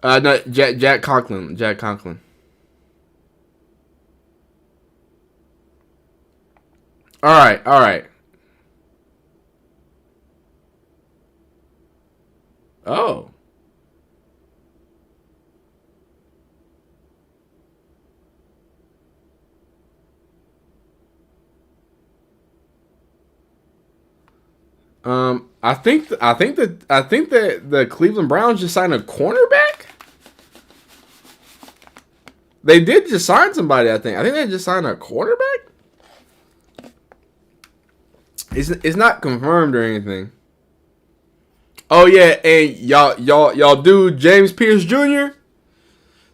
No, Jack Conklin. Jack Conklin. All right. Oh. I think that the Cleveland Browns just signed a cornerback. They did just sign somebody. I think they just signed a cornerback. It's not confirmed or anything. Oh yeah, and y'all dude James Pierce Jr.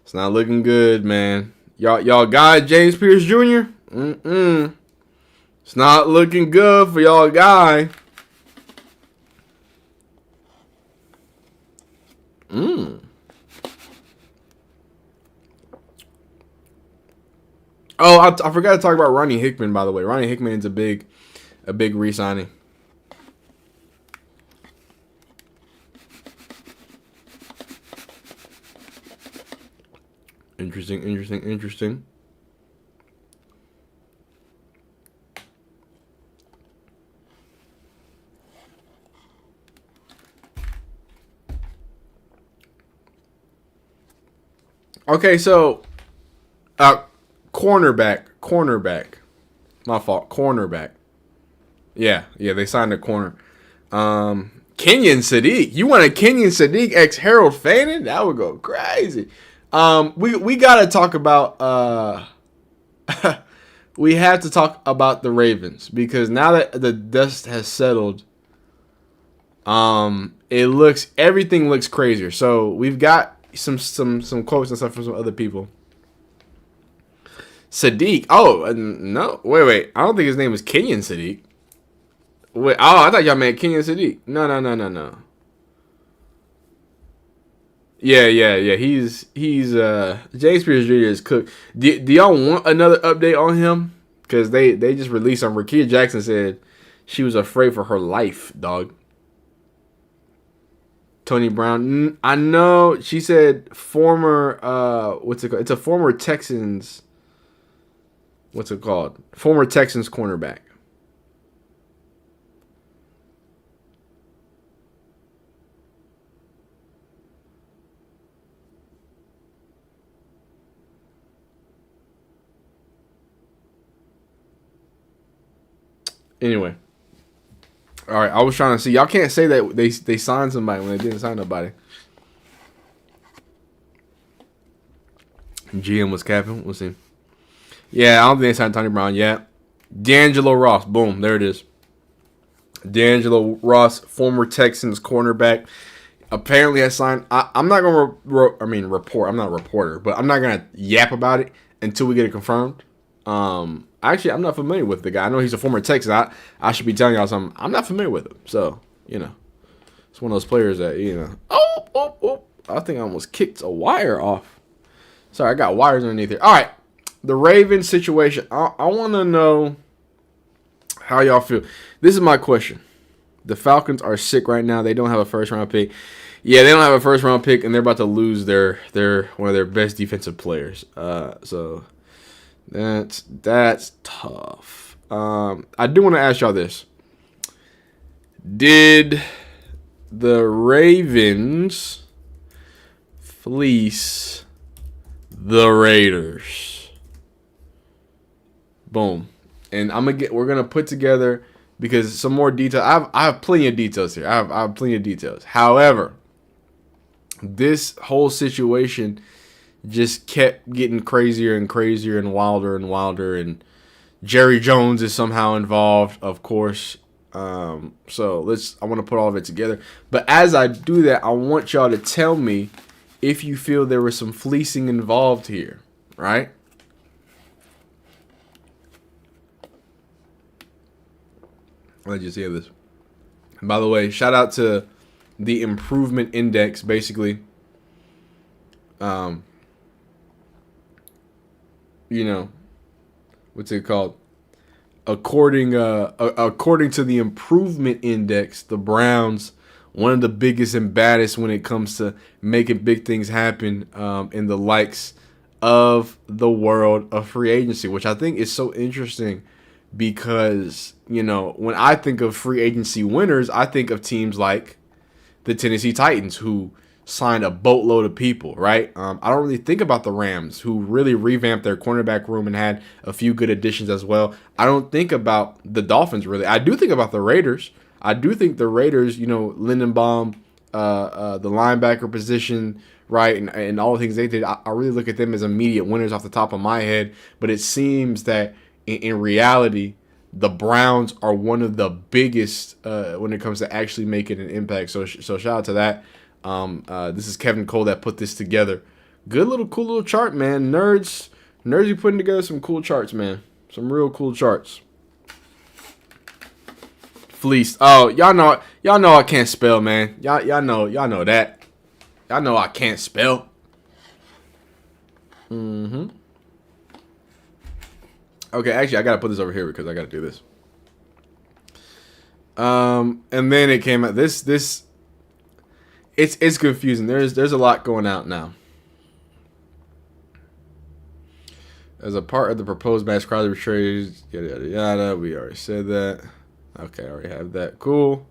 It's not looking good, man. Y'all guy James Pierce Jr. It's not looking good for y'all guy. Oh, I forgot to talk about Ronnie Hickman, by the way. Ronnie Hickman's a big re-signing. Interesting. Okay, so cornerback. My fault. Cornerback. Yeah, they signed a corner. Kenyon Sadiq. You want a Kenyon Sadiq ex Harold Fannin? That would go crazy. We gotta talk about we have to talk about the Ravens because now that the dust has settled, everything looks crazier. So we've got some quotes and stuff from some other people. Sadiq. Oh no, wait. I don't think his name is Kenyon Sadiq. Wait, I thought y'all meant Kenyon Sadiq. No. Yeah. He's James Pierce Jr. is cooked. Do y'all want another update on him? Because they just released on Rakia Jackson said she was afraid for her life, dog. Tony Brown. I know she said former what's it called? It's a former Texans. What's it called? Former Texans cornerback. Anyway. All right, I was trying to see. Y'all can't say that they signed somebody when they didn't sign nobody. GM was capping. We'll see. Yeah, I don't think they signed Tony Brown yet. D'Angelo Ross. Boom. There it is. D'Angelo Ross, former Texans cornerback. Apparently has signed. I'm not going to report. I'm not a reporter, but I'm not going to yap about it until we get it confirmed. Actually, I'm not familiar with the guy. I know he's a former Texan. I should be telling y'all something. I'm not familiar with him. So, it's one of those players that, Oh. I think I almost kicked a wire off. Sorry, I got wires underneath here. All right. The Ravens situation. I want to know how y'all feel. This is my question. The Falcons are sick right now. They don't have a first-round pick. Yeah, they don't have a first-round pick, and they're about to lose their one of their best defensive players. So that's tough. I do want to ask y'all this. Did the Ravens fleece the Raiders? Boom. And we're gonna put together because some more detail. I have plenty of details here. I have plenty of details. However, this whole situation just kept getting crazier and crazier and wilder, and Jerry Jones is somehow involved, of course. So I want to put all of it together. But as I do that, I want y'all to tell me if you feel there was some fleecing involved here, right? Let's just hear this. By the way, shout out to the improvement index, basically. What's it called? According to the improvement index, the Browns, one of the biggest and baddest when it comes to making big things happen in the likes of the world of free agency, which I think is so interesting because, when I think of free agency winners, I think of teams like the Tennessee Titans, who signed a boatload of people, right? I don't really think about the Rams, who really revamped their cornerback room and had a few good additions as well. I don't think about the Dolphins, really. I do think about the Raiders. I do think the Raiders, Lindenbaum, the linebacker position, right, and all the things they did, I really look at them as immediate winners off the top of my head. But it seems that in reality, the Browns are one of the biggest when it comes to actually making an impact. So shout out to that. This is Kevin Cole that put this together. Cool little chart, man. Nerds be putting together some cool charts, man. Some real cool charts. Fleeced. Oh, y'all know I can't spell, man. Y'all know that. Y'all know I can't spell. Okay, actually, I gotta put this over here because I gotta do this. And then it came out. This. It's confusing. There's a lot going out now. As a part of the proposed Max Crosby trade, yada yada yada. We already said that. Okay, I already have that. Cool.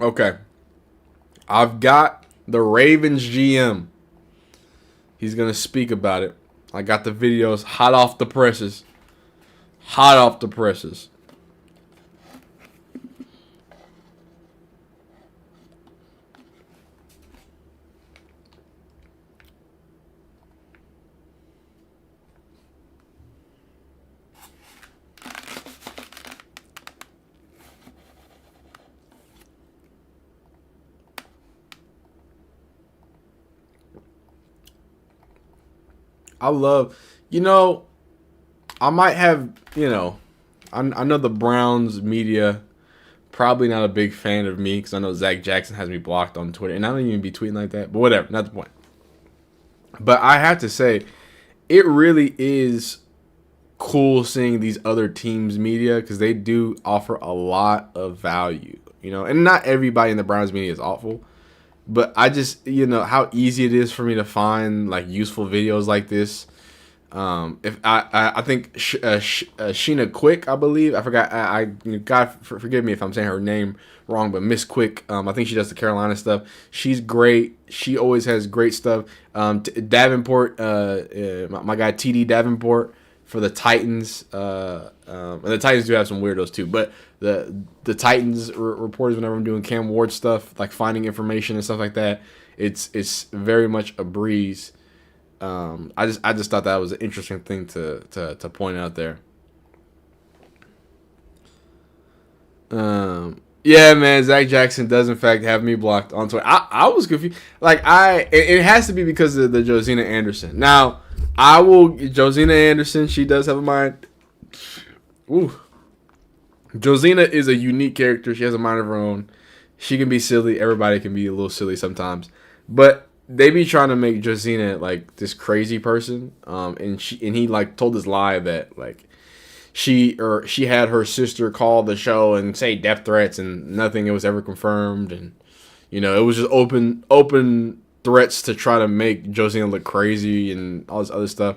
Okay. I've got the Ravens GM. He's going to speak about it. I got the videos hot off the presses. Hot off the presses. I love, I might have, I know the Browns media probably not a big fan of me because I know Zach Jackson has me blocked on Twitter, and I don't even be tweeting like that, but whatever, not the point. But I have to say, it really is cool seeing these other teams' media because they do offer a lot of value, and not everybody in the Browns media is awful. But I just, how easy it is for me to find like useful videos like this. If I think Sheena Quick, I believe, I forgot. God forgive me if I'm saying her name wrong, but Miss Quick. I think she does the Carolina stuff. She's great. She always has great stuff. Davenport, my guy TD Davenport for the Titans. And the Titans do have some weirdos too, but the Titans reporters, whenever I'm doing Cam Ward stuff, like finding information and stuff like that, it's very much a breeze. I just thought that was an interesting thing to point out there. Yeah, man, Zach Jackson does in fact have me blocked on Twitter. I was confused. Like it has to be because of the Josina Anderson. Now Josina Anderson, she does have a mind. Ooh. Josina is a unique character. She has a mind of her own. She can be silly. Everybody can be a little silly sometimes. But they be trying to make Josina like this crazy person. And he like told this lie that like she had her sister call the show and say death threats and nothing was ever confirmed, and it was just open threats to try to make Josina look crazy and all this other stuff.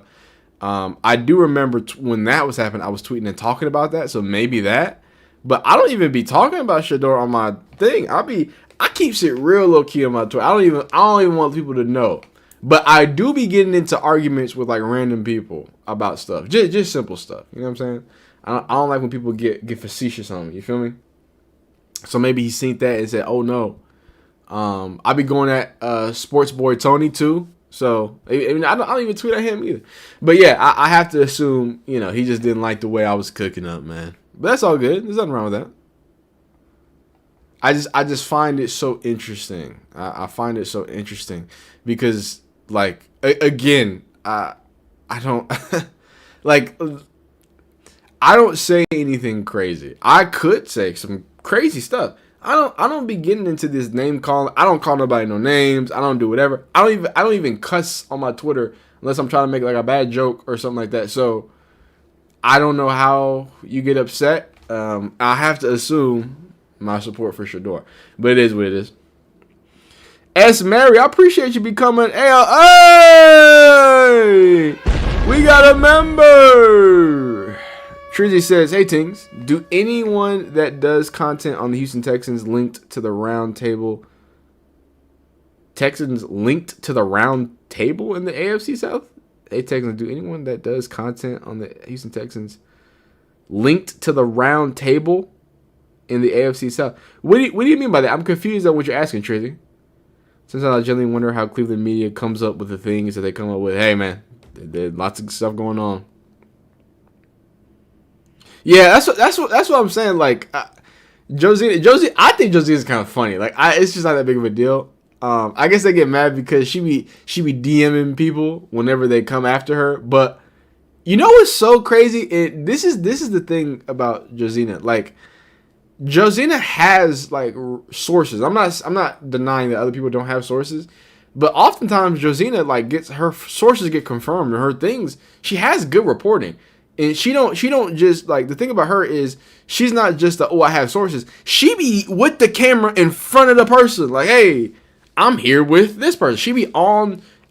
I do remember when that was happening, I was tweeting and talking about that, so maybe that. But I don't even be talking about Shedeur on my thing. I keep shit real low key on my Twitter. I don't even want people to know. But I do be getting into arguments with like random people about stuff, just simple stuff. You know what I'm saying? I don't like when people get facetious on me. You feel me? So maybe he seen that and said, "Oh no." I be going at Sports Boy Tony too. So I don't even tweet at him either. But yeah, I have to assume he just didn't like the way I was cooking up, man. But that's all good. There's nothing wrong with that. I just find it so interesting. I find it so interesting because like again, I don't like I don't say anything crazy. I could say some crazy stuff. I don't be getting into this name calling. I don't call nobody no names. I don't do whatever. I don't even cuss on my Twitter unless I'm trying to make like a bad joke or something like that. So I don't know how you get upset. I have to assume my support for Shedeur. But it is what it is. S. Mary, I appreciate you becoming Hey! We got a member! Trizzy says, hey, Tings, do anyone that does content on the Houston Texans linked to the round table linked to the round table in the AFC South? Hey, Texans, do anyone that does content on the Houston Texans linked to the round table in the AFC South? What do you mean by that? I'm confused on what you're asking, Trizzy. Sometimes I generally wonder how Cleveland media comes up with the things that they come up with. Hey, man, there's lots of stuff going on. Yeah, that's what I'm saying. Like, Josie, I think Josie is kind of funny. Like, it's just not that big of a deal. I guess they get mad because she be DMing people whenever they come after her. But you know what's so crazy? This is the thing about Josina. Like, Josina has like sources. I'm not denying that other people don't have sources, but oftentimes Josina like gets her sources get confirmed and her things. She has good reporting, and she don't just like the thing about her is she's not just I have sources. She be with the camera in front of the person like, hey, I'm here with this person. She be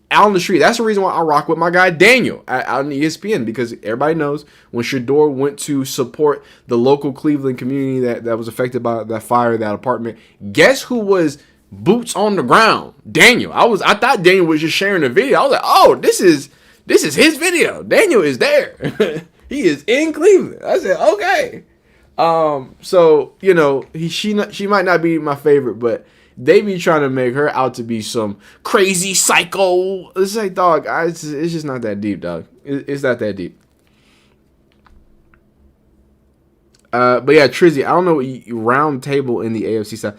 out on the street. That's the reason why I rock with my guy Daniel out on ESPN, because everybody knows when Shedeur went to support the local Cleveland community that was affected by that fire, that apartment. Guess who was boots on the ground? Daniel. I thought Daniel was just sharing the video. I was like, oh, this is his video. Daniel is there. He is in Cleveland. I said, okay. So you know, she might not be my favorite, but they be trying to make her out to be some crazy psycho. It's like, dog, it's just not that deep, dog. It's not that deep. But yeah, Trizzy, I don't know what round table in the AFC South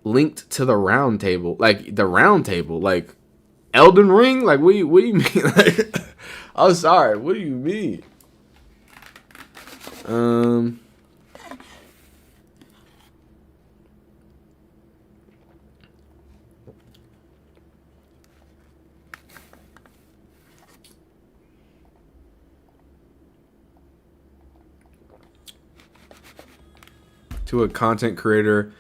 linked to the round table. Like, the round table, like Elden Ring? Like, what do you mean? Like, I'm sorry, what do you mean? To a content creator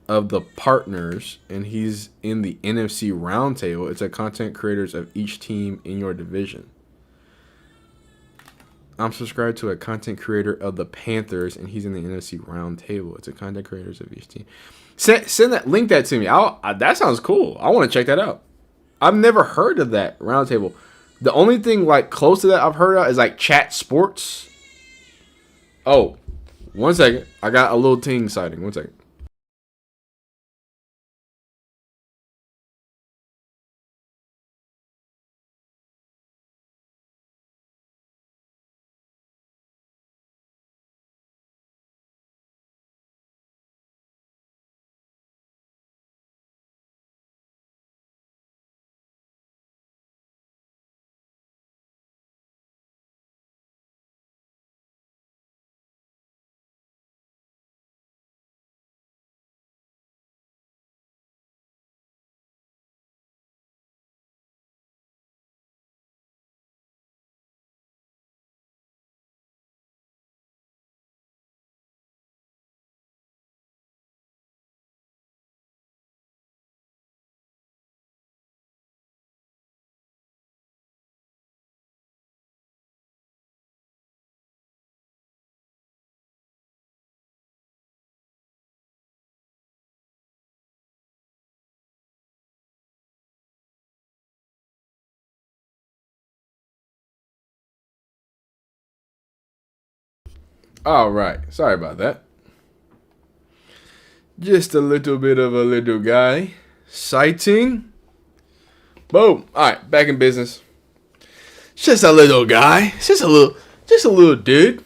of the partners, and he's in the NFC roundtable. It's a content creators of each team in your division. I'm subscribed to a content creator of the Panthers, and he's in the NFC roundtable. It's a content creators of each team. Send that, link that to me. That sounds cool. I want to check that out. I've never heard of that roundtable. The only thing like close to that I've heard of is like Chat Sports. Oh. 1 second. I got a little ting sighting. 1 second. All right. Sorry about that. Just a little bit of a little guy sighting. Boom. All right. Back in business. It's just a little guy. It's just a little dude.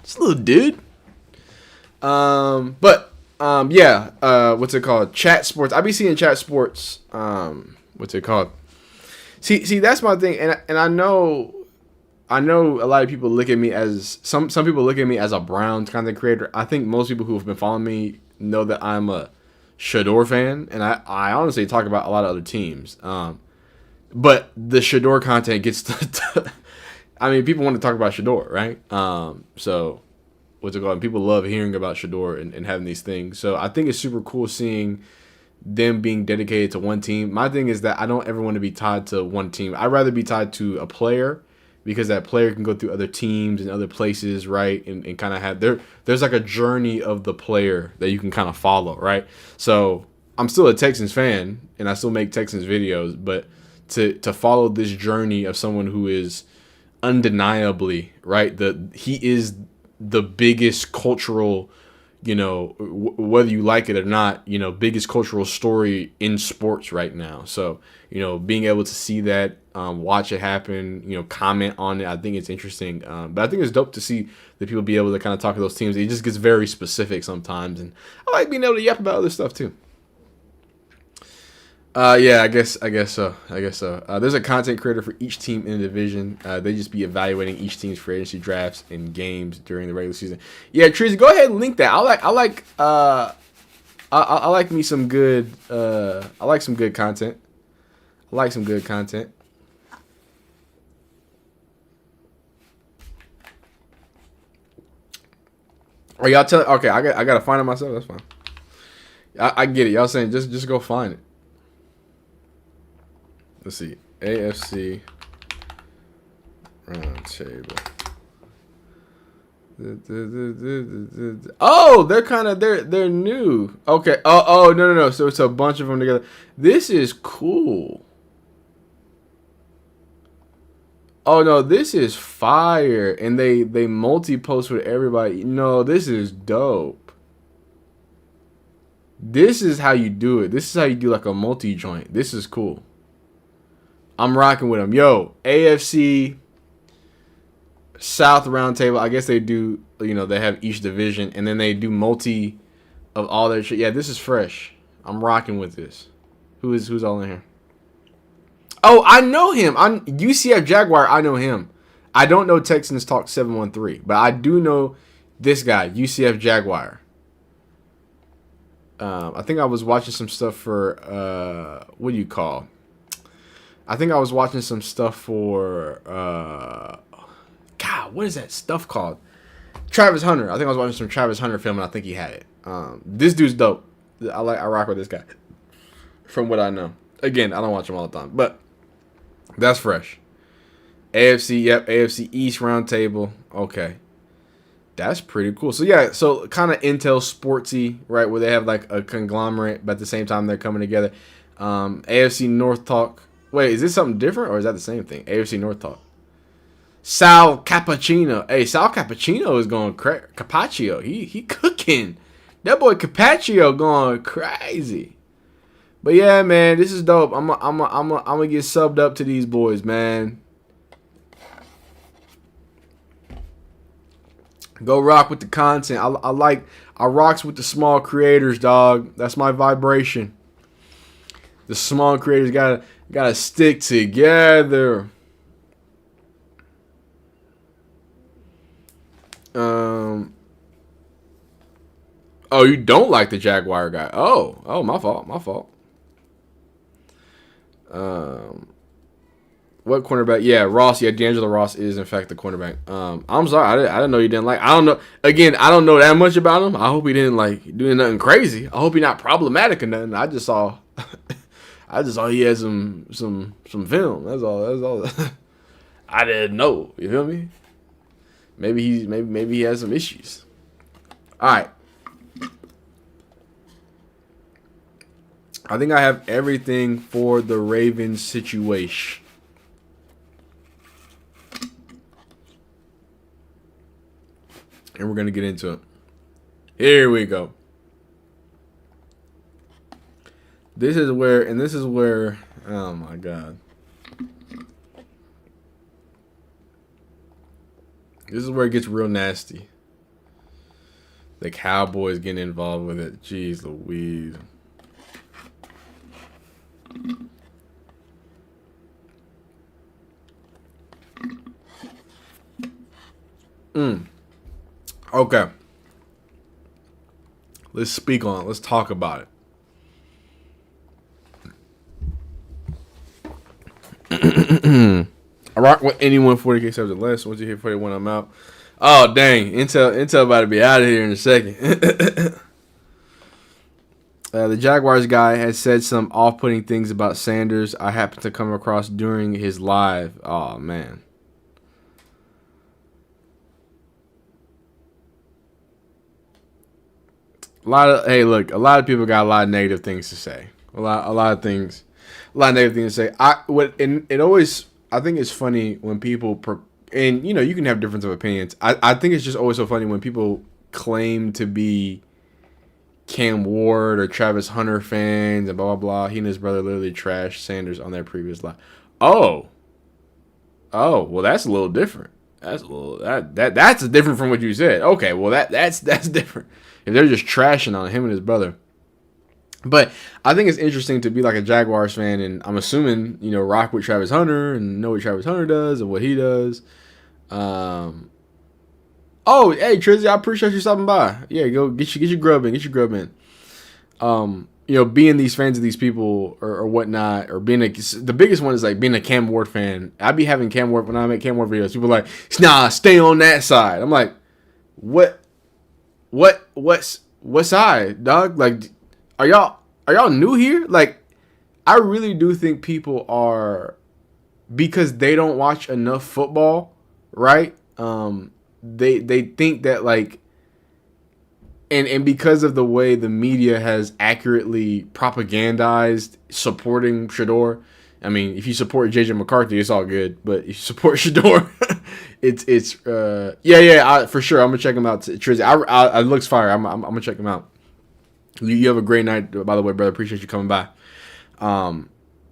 Just a little dude. Yeah. What's it called? Chat Sports. I be seeing Chat Sports. What's it called? See, that's my thing, and I know a lot of people look at me as some people look at me as a Browns content creator. I think most people who have been following me know that I'm a Shedeur fan, and I honestly talk about a lot of other teams. But the Shedeur content gets to I mean, people want to talk about Shedeur, right? So what's it called? And people love hearing about Shedeur and having these things. So I think it's super cool seeing them being dedicated to one team. My thing is that I don't ever want to be tied to one team. I'd rather be tied to a player because that player can go through other teams and other places, right? And kind of have there's like a journey of the player that you can kind of follow, right? So I'm still a Texans fan and I still make Texans videos, but to follow this journey of someone who is undeniably, right, he is the biggest cultural, whether you like it or not, biggest cultural story in sports right now. So, being able to see that, watch it happen, comment on it, I think it's interesting. But I think it's dope to see that people be able to kind of talk to those teams. It just gets very specific sometimes. And I like being able to yap about other stuff too. Yeah, I guess so. There's a content creator for each team in the division. They just be evaluating each team's free agency drafts and games during the regular season. Yeah, Trees, go ahead and link that. I like me some good. I like some good content. Are y'all telling? Okay, I gotta find it myself. That's fine. I get it. Y'all saying just go find it. Let's see. AFC Roundtable. Oh, they're new. Okay. Oh no. So it's a bunch of them together. This is cool. Oh no, this is fire. And they multi-post with everybody. No, this is dope. This is how you do it. This is how you do like a multi-joint. This is cool. I'm rocking with them. Yo, AFC South roundtable. I guess they do, they have each division and then they do multi of all their shit. Yeah, this is fresh. I'm rocking with this. Who's all in here? Oh, I know him. I'm UCF Jaguar. I know him. I don't know Texans Talk 713, but I do know this guy, UCF Jaguar. I think I was watching some stuff for what do you call? I think I was watching some stuff for God, what is that stuff called? Travis Hunter. I think I was watching some Travis Hunter film and I think he had it. This dude's dope. I rock with this guy. From what I know. Again, I don't watch him all the time, but that's fresh. AFC East roundtable. Okay. That's pretty cool. So yeah, so kind of Intel sportsy, right, where they have like a conglomerate, but at the same time they're coming together. AFC North Talk. Wait, is this something different or is that the same thing? AFC North Talk. Sal Cappuccino. Hey, Sal Cappuccino is going crazy. Capaccio. He cooking. That boy Capaccio going crazy. But yeah, man, this is dope. I'm gonna get subbed up to these boys, man. Go rock with the content. I rocks with the small creators, dog. That's my vibration. The small creators gotta stick together. Oh, you don't like the Jaguar guy. Oh, my fault. What cornerback? Yeah, Ross. Yeah, D'Angelo Ross is in fact the cornerback. I'm sorry, I didn't know you didn't like. I don't know. Again, I don't know that much about him. I hope he didn't like doing nothing crazy. I hope he's not problematic or nothing. I just saw he had some film. That's all. I didn't know. You feel me? Maybe he has some issues. All right. I think I have everything for the Ravens situation. And we're going to get into it. Here we go. This is where, oh my God. This is where it gets real nasty. The Cowboys getting involved with it. Jeez Louise. Okay. Let's speak on it. Let's talk about it. I rock with anyone 40K subs or less. Once you hit 41, I'm out. Oh dang, Intel about to be out of here in a second. The Jaguars guy has said some off-putting things about Sanders I happened to come across during his live. Oh man. A lot of people got a lot of negative things to say. A lot of negative things to say. I think it's funny when people and you can have difference of opinions. I think it's just always so funny when people claim to be Cam Ward or Travis Hunter fans and blah blah blah. He and his brother literally trashed Sanders on their previous live. Oh, well that's a little different. That's different from what you said. Okay, well that's different. If they're just trashing on him and his brother. But I think it's interesting to be like a Jaguars fan, and I'm assuming, rock with Travis Hunter and know what Travis Hunter does and what he does. Oh, hey, Trizzy, I appreciate you stopping by. Yeah, go get your grub in. Being these fans of these people or whatnot, or the biggest one is like being a Cam Ward fan. I be having Cam Ward when I make Cam Ward videos. People are like, nah, stay on that side. I'm like, what side, dog? Like, are y'all new here? Like, I really do think people are, because they don't watch enough football, right? They think that like, and because of the way the media has accurately propagandized supporting Shedeur. I mean, if you support JJ McCarthy, it's all good. But if you support Shedeur, it's for sure. I'm gonna check him out. Trizzy, it looks fire. I'm gonna check him out. You have a great night, by the way, brother. Appreciate you coming by.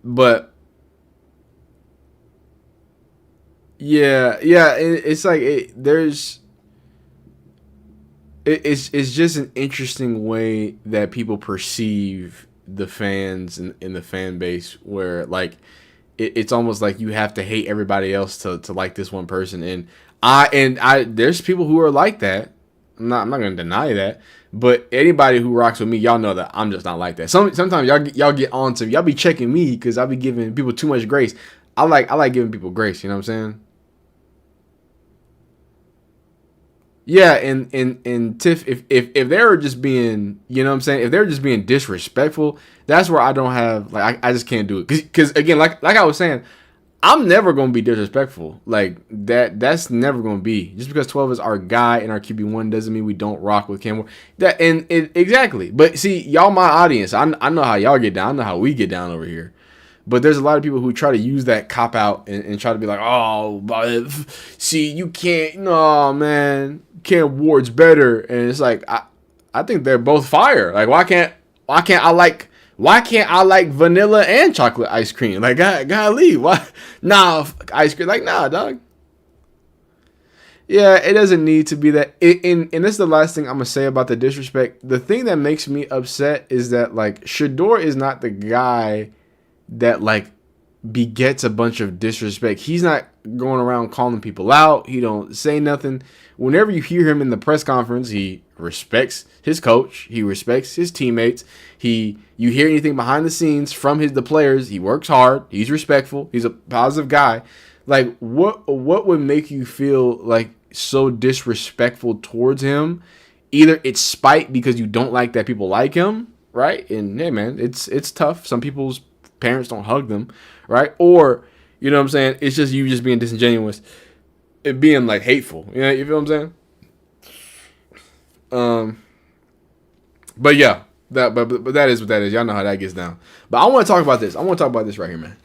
But it's like it's just an interesting way that people perceive the fans in the fan base, where like it's almost like you have to hate everybody else to like this one person. And I there's people who are like that. I'm not gonna deny that. But anybody who rocks with me, y'all know that I'm just not like that. Sometimes y'all get on to y'all be checking me because I be giving people too much grace. I like giving people grace. You know what I'm saying? Yeah, and Tiff, if they're just being, you know what I'm saying, if they're just being disrespectful, that's where I don't have, like, I just can't do it. Because again, like I was saying, I'm never going to be disrespectful. Like, that's never going to be. Just because 12 is our guy and our QB1 doesn't mean we don't rock with Cam Ward. Exactly. But see, y'all my audience. I know how y'all get down. I know how we get down over here. But there's a lot of people who try to use that cop-out and try to be like, oh, see, you can't, no, man, Cam Ward's better. And it's like, I think they're both fire. Like, why can't I like vanilla and chocolate ice cream? Like, golly, why? Nah, ice cream. Like, nah, dog. Yeah, it doesn't need to be that. And this is the last thing I'm going to say about the disrespect. The thing that makes me upset is that, like, Shedeur is not the guy that, like, begets a bunch of disrespect. He's not going around calling people out. He don't say nothing. Whenever you hear him in the press conference, he respects his coach. He respects his teammates. You hear anything behind the scenes from the players, he works hard. He's respectful. He's a positive guy. Like, what would make you feel like so disrespectful towards him? Either it's spite because you don't like that people like him, right? And hey, man, it's tough. Some people's parents don't hug them, right? Or, you know what I'm saying, it's just you just being disingenuous, it being like hateful. You know, you feel what I'm saying? But yeah, but that is what that is. Y'all know how that gets down. But I want to talk about this. I want to talk about this right here, man.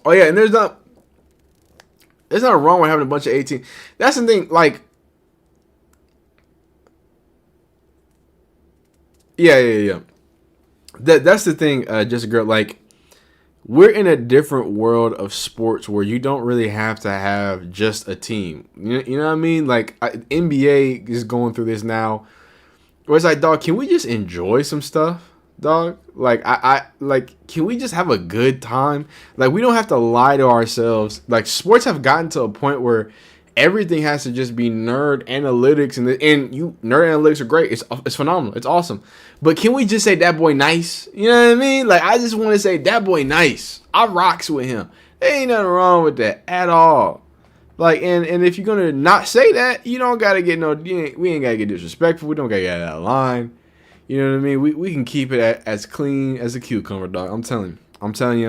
Oh yeah, and there's nothing wrong with having a bunch of 18. That's the thing, like, yeah. That's the thing, just a girl. Like, we're in a different world of sports where you don't really have to have just a team. You know what I mean? Like, NBA is going through this now, where it's like, dog, can we just enjoy some stuff, dog? Like, can we just have a good time? Like, we don't have to lie to ourselves. Like, sports have gotten to a point where everything has to just be nerd analytics, and nerd analytics are great. It's phenomenal. It's awesome. But can we just say that boy nice? You know what I mean? Like, I just want to say that boy nice. I rocks with him. There ain't nothing wrong with that at all. Like, and if you're gonna not say that, you don't gotta get we ain't gotta get disrespectful. We don't gotta get out of line. You know what I mean? We can keep it as clean as a cucumber, dog. I'm telling you.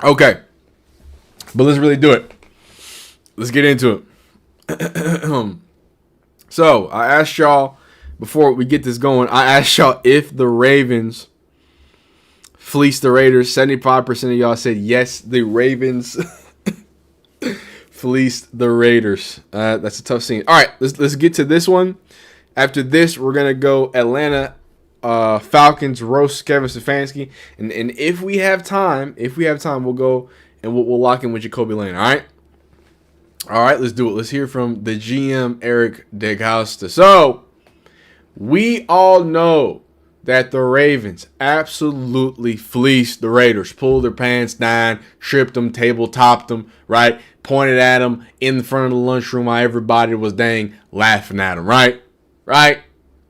Okay, but let's really do it. Let's get into it. So I asked y'all before we get this going. I asked y'all if the Ravens fleeced the Raiders. 75% of y'all said yes. The Ravens fleeced the Raiders. That's a tough scene. All right, let's get to this one. After this, we're gonna go Atlanta Falcons roast Kevin Stefanski, and if we have time, we'll go and we'll lock in with Jacoby Lane. All right, let's do it. Let's hear from the GM Eric DeCosta. So we all know that the Ravens absolutely fleeced the Raiders, pulled their pants down, tripped them, table-topped them, right? Pointed at them in front of the lunchroom while everybody was dang laughing at them, right? Right?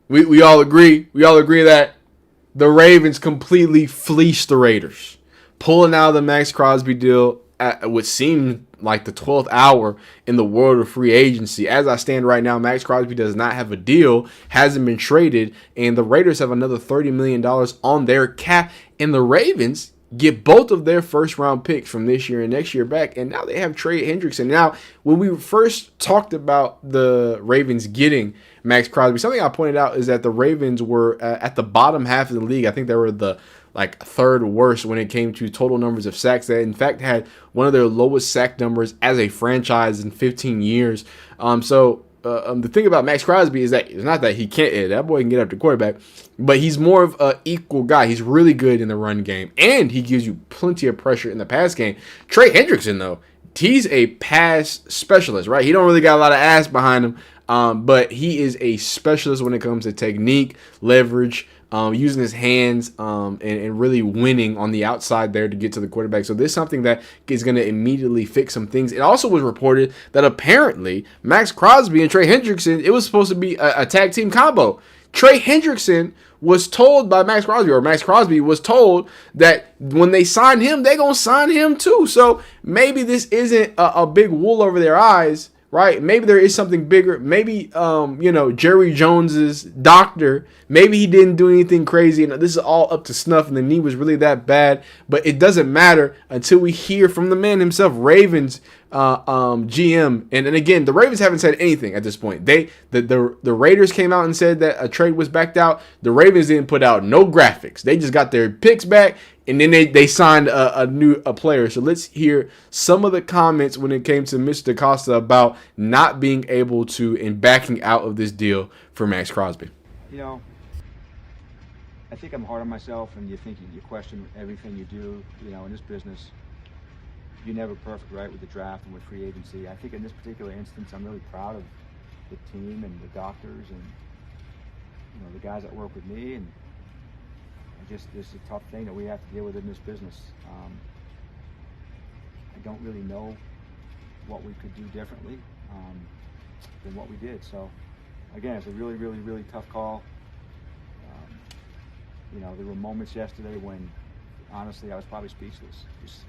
We all agree. We all agree that the Ravens completely fleeced the Raiders, pulling out of the Max Crosby deal at what seemed like the 12th hour in the world of free agency. As I stand right now, Max Crosby does not have a deal, hasn't been traded, and the Raiders have another $30 million on their cap, and the Ravens get both of their first-round picks from this year and next year back, and now they have Trey Hendrickson. Now, when we first talked about the Ravens getting Max Crosby, something I pointed out is that the Ravens were at the bottom half of the league. I think they were the third worst when it came to total numbers of sacks. They in fact had one of their lowest sack numbers as a franchise in 15 years. The thing about Max Crosby is that it's not that he can't. That boy can get up to quarterback, but he's more of an equal guy. He's really good in the run game, and he gives you plenty of pressure in the pass game. Trey Hendrickson, though, he's a pass specialist, right? He don't really got a lot of ass behind him, but he is a specialist when it comes to technique, leverage, using his hands, and really winning on the outside there to get to the quarterback. So this is something that is going to immediately fix some things. It also was reported that apparently Max Crosby and Trey Hendrickson, it was supposed to be a tag team combo. Trey Hendrickson was told by Max Crosby, or Max Crosby was told that when they sign him, they're going to sign him too. So maybe this isn't a big wool over their eyes, right? Maybe there is something bigger. Maybe, Jerry Jones's doctor, maybe he didn't do anything crazy, and this is all up to snuff, and the knee was really that bad. But it doesn't matter until we hear from the man himself, Ravens GM. And again, the Ravens haven't said anything at this point. The Raiders came out and said that a trade was backed out. The Ravens didn't put out no graphics. They just got their picks back, and then they signed a player. So let's hear some of the comments when it came to Mr. Costa about not being able to and backing out of this deal for Max Crosby. I think I'm hard on myself, and you question everything you do, in this business. You're never perfect, right, with the draft and with free agency. I think in this particular instance, I'm really proud of the team and the doctors and, the guys that work with me. And just this is a tough thing that we have to deal with in this business. I don't really know what we could do differently than what we did. So, again, it's a really, really, really tough call. There were moments yesterday when, honestly, I was probably speechless. Just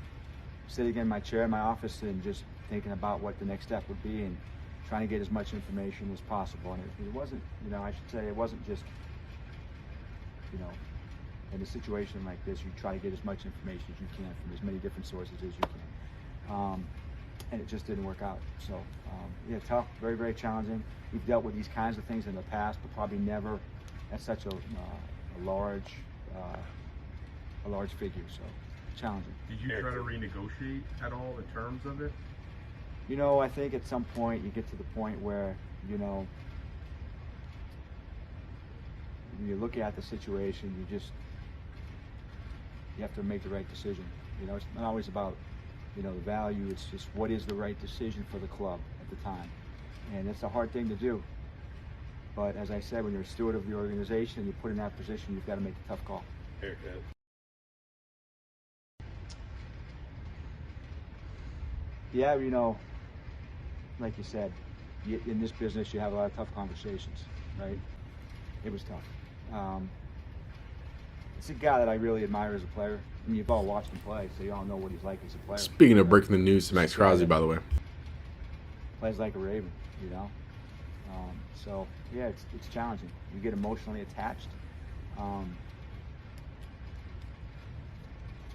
sitting in my chair in my office and just thinking about what the next step would be and trying to get as much information as possible. And it wasn't, I should say, it wasn't just, in a situation like this, you try to get as much information as you can from as many different sources as you can. And it just didn't work out. So, tough, very, very challenging. We've dealt with these kinds of things in the past, but probably never at such a large figure. So, challenging. Did you try to renegotiate at all the terms of it? I think at some point you get to the point where, when you look at the situation, you have to make the right decision. It's not always about, the value. It's just what is the right decision for the club at the time. And it's a hard thing to do. But as I said, when you're a steward of the organization, you're put in that position, you've got to make a tough call. Haircut. Yeah, like you said, in this business you have a lot of tough conversations, right? It was tough. It's a guy that I really admire as a player. I mean, you've all watched him play, so you all know what he's like as a player. Speaking of breaking the news to Max Crosby, by the way. Plays like a Raven, So, yeah, it's challenging. You get emotionally attached. That's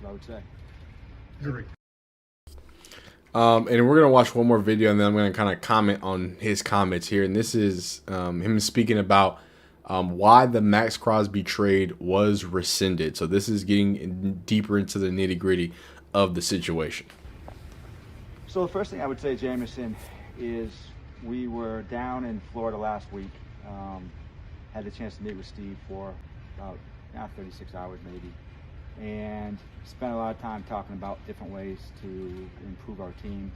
what I would say. And we're going to watch one more video, and then I'm going to kind of comment on his comments here. And this is him speaking about why the Max Crosby trade was rescinded. So this is getting deeper into the nitty-gritty of the situation. So the first thing I would say, Jameson, is we were down in Florida last week. Had the chance to meet with Steve for about 36 hours maybe. And spent a lot of time talking about different ways to improve our team.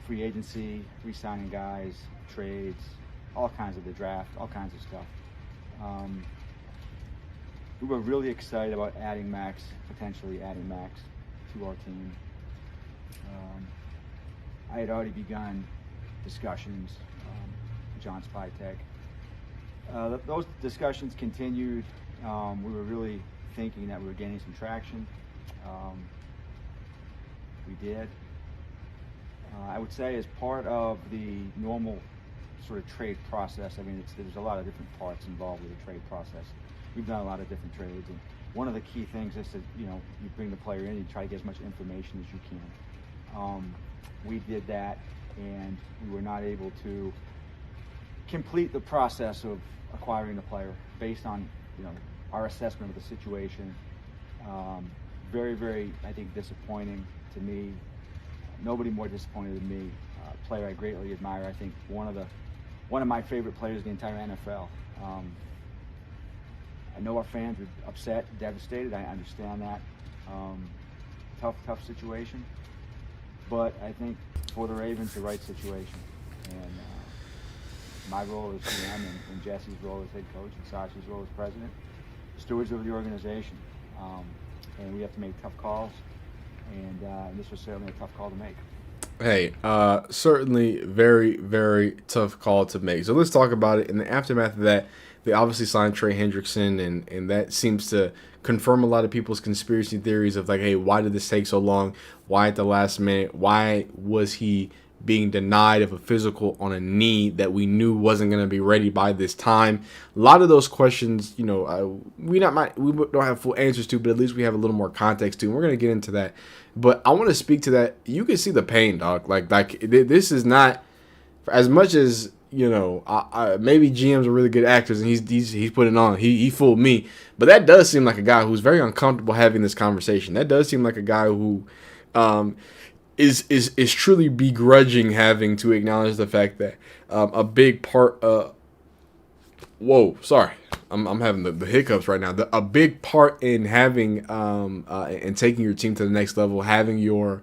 Free agency, re-signing guys, trades, all kinds of the draft, all kinds of stuff. We were really excited about potentially adding Max to our team. I had already begun discussions with John Spytek. Those discussions continued. We were really thinking that we were gaining some traction. We did. I would say as part of the normal sort of trade process, I mean, there's a lot of different parts involved with the trade process. We've done a lot of different trades, and one of the key things is that, you bring the player in, you try to get as much information as you can. We did that, and we were not able to complete the process of acquiring the player based on, our assessment of the situation. Very, very, I think, disappointing to me. Nobody more disappointed than me. Player I greatly admire. I think one of my favorite players in the entire NFL. I know our fans are upset, devastated. I understand that. Tough situation. But I think for the Ravens, the right situation. And my role as GM and Jesse's role as head coach and Sasha's role as president, stewards of the organization. And we have to make tough calls. And this was certainly a tough call to make. Hey, certainly very, very tough call to make. So let's talk about it. In the aftermath of that, they obviously signed Trey Hendrickson, and that seems to confirm a lot of people's conspiracy theories of like, hey, why did this take so long? Why at the last minute? Why was he being denied of a physical on a knee that we knew wasn't going to be ready by this time? A lot of those questions, we don't have full answers to, but at least we have a little more context to, and we're going to get into that. But I want to speak to that. You can see the pain, dog. Like this is not, as much as, maybe GMs are really good actors and he's putting on. He fooled me. But that does seem like a guy who's very uncomfortable having this conversation. That does seem like a guy who is truly begrudging having to acknowledge the fact that a big part I'm having the hiccups right now. A big part in having and taking your team to the next level, having your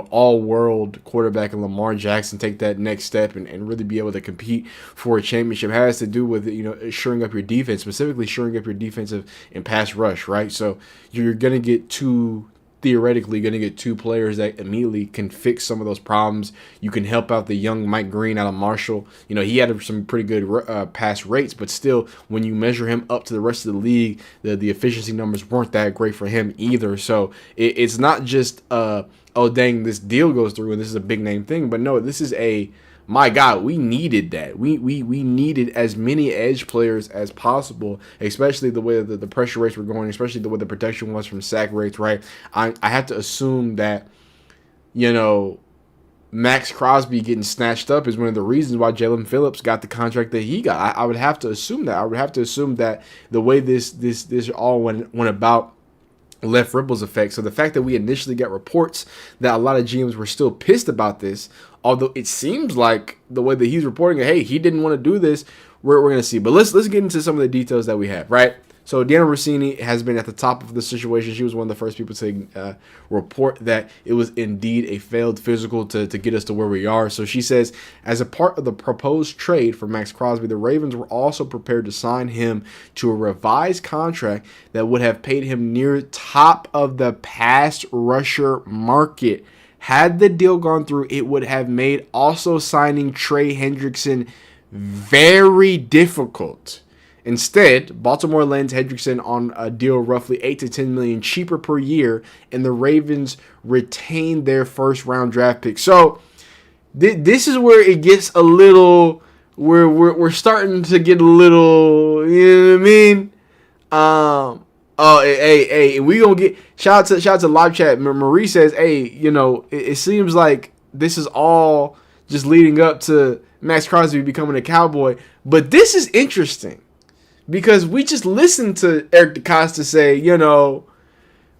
all-world quarterback in Lamar Jackson take that next step and really be able to compete for a championship has to do with shoring up your defense, specifically shoring up your defensive and pass rush, right? So you're gonna get theoretically going to get two players that immediately can fix some of those problems. You can help out the young Mike Green out of Marshall. He had some pretty good pass rates, but still, when you measure him up to the rest of the league, the efficiency numbers weren't that great for him either. So it's not just, oh, dang, this deal goes through and this is a big name thing. But no, this is my God, we needed that. We needed as many edge players as possible, especially the way that the pressure rates were going, especially the way the protection was from sack rates, right? I have to assume that, Max Crosby getting snatched up is one of the reasons why Jalen Phillips got the contract that he got. I would have to assume that. I would have to assume that the way this all went about left ripples effect. So the fact that we initially got reports that a lot of GMs were still pissed about this, although it seems like the way that he's reporting it, hey, he didn't want to do this, we're going to see. But let's get into some of the details that we have, right? So Deanna Rossini has been at the top of the situation. She was one of the first people to report that it was indeed a failed physical to get us to where we are. So she says, as a part of the proposed trade for Max Crosby, the Ravens were also prepared to sign him to a revised contract that would have paid him near top of the pass rusher market. Had the deal gone through, it would have made also signing Trey Hendrickson very difficult. Instead, Baltimore lands Hendrickson on a deal roughly $8 to $10 million cheaper per year, and the Ravens retain their first round draft pick. So this is where it gets a little, we're starting to get a little, you know what I mean? Hey, we gonna get shout out to live chat. Marie says, hey, you know, it seems like this is all just leading up to Max Crosby becoming a Cowboy, but this is interesting. Because we just listened to Eric DeCosta say, you know,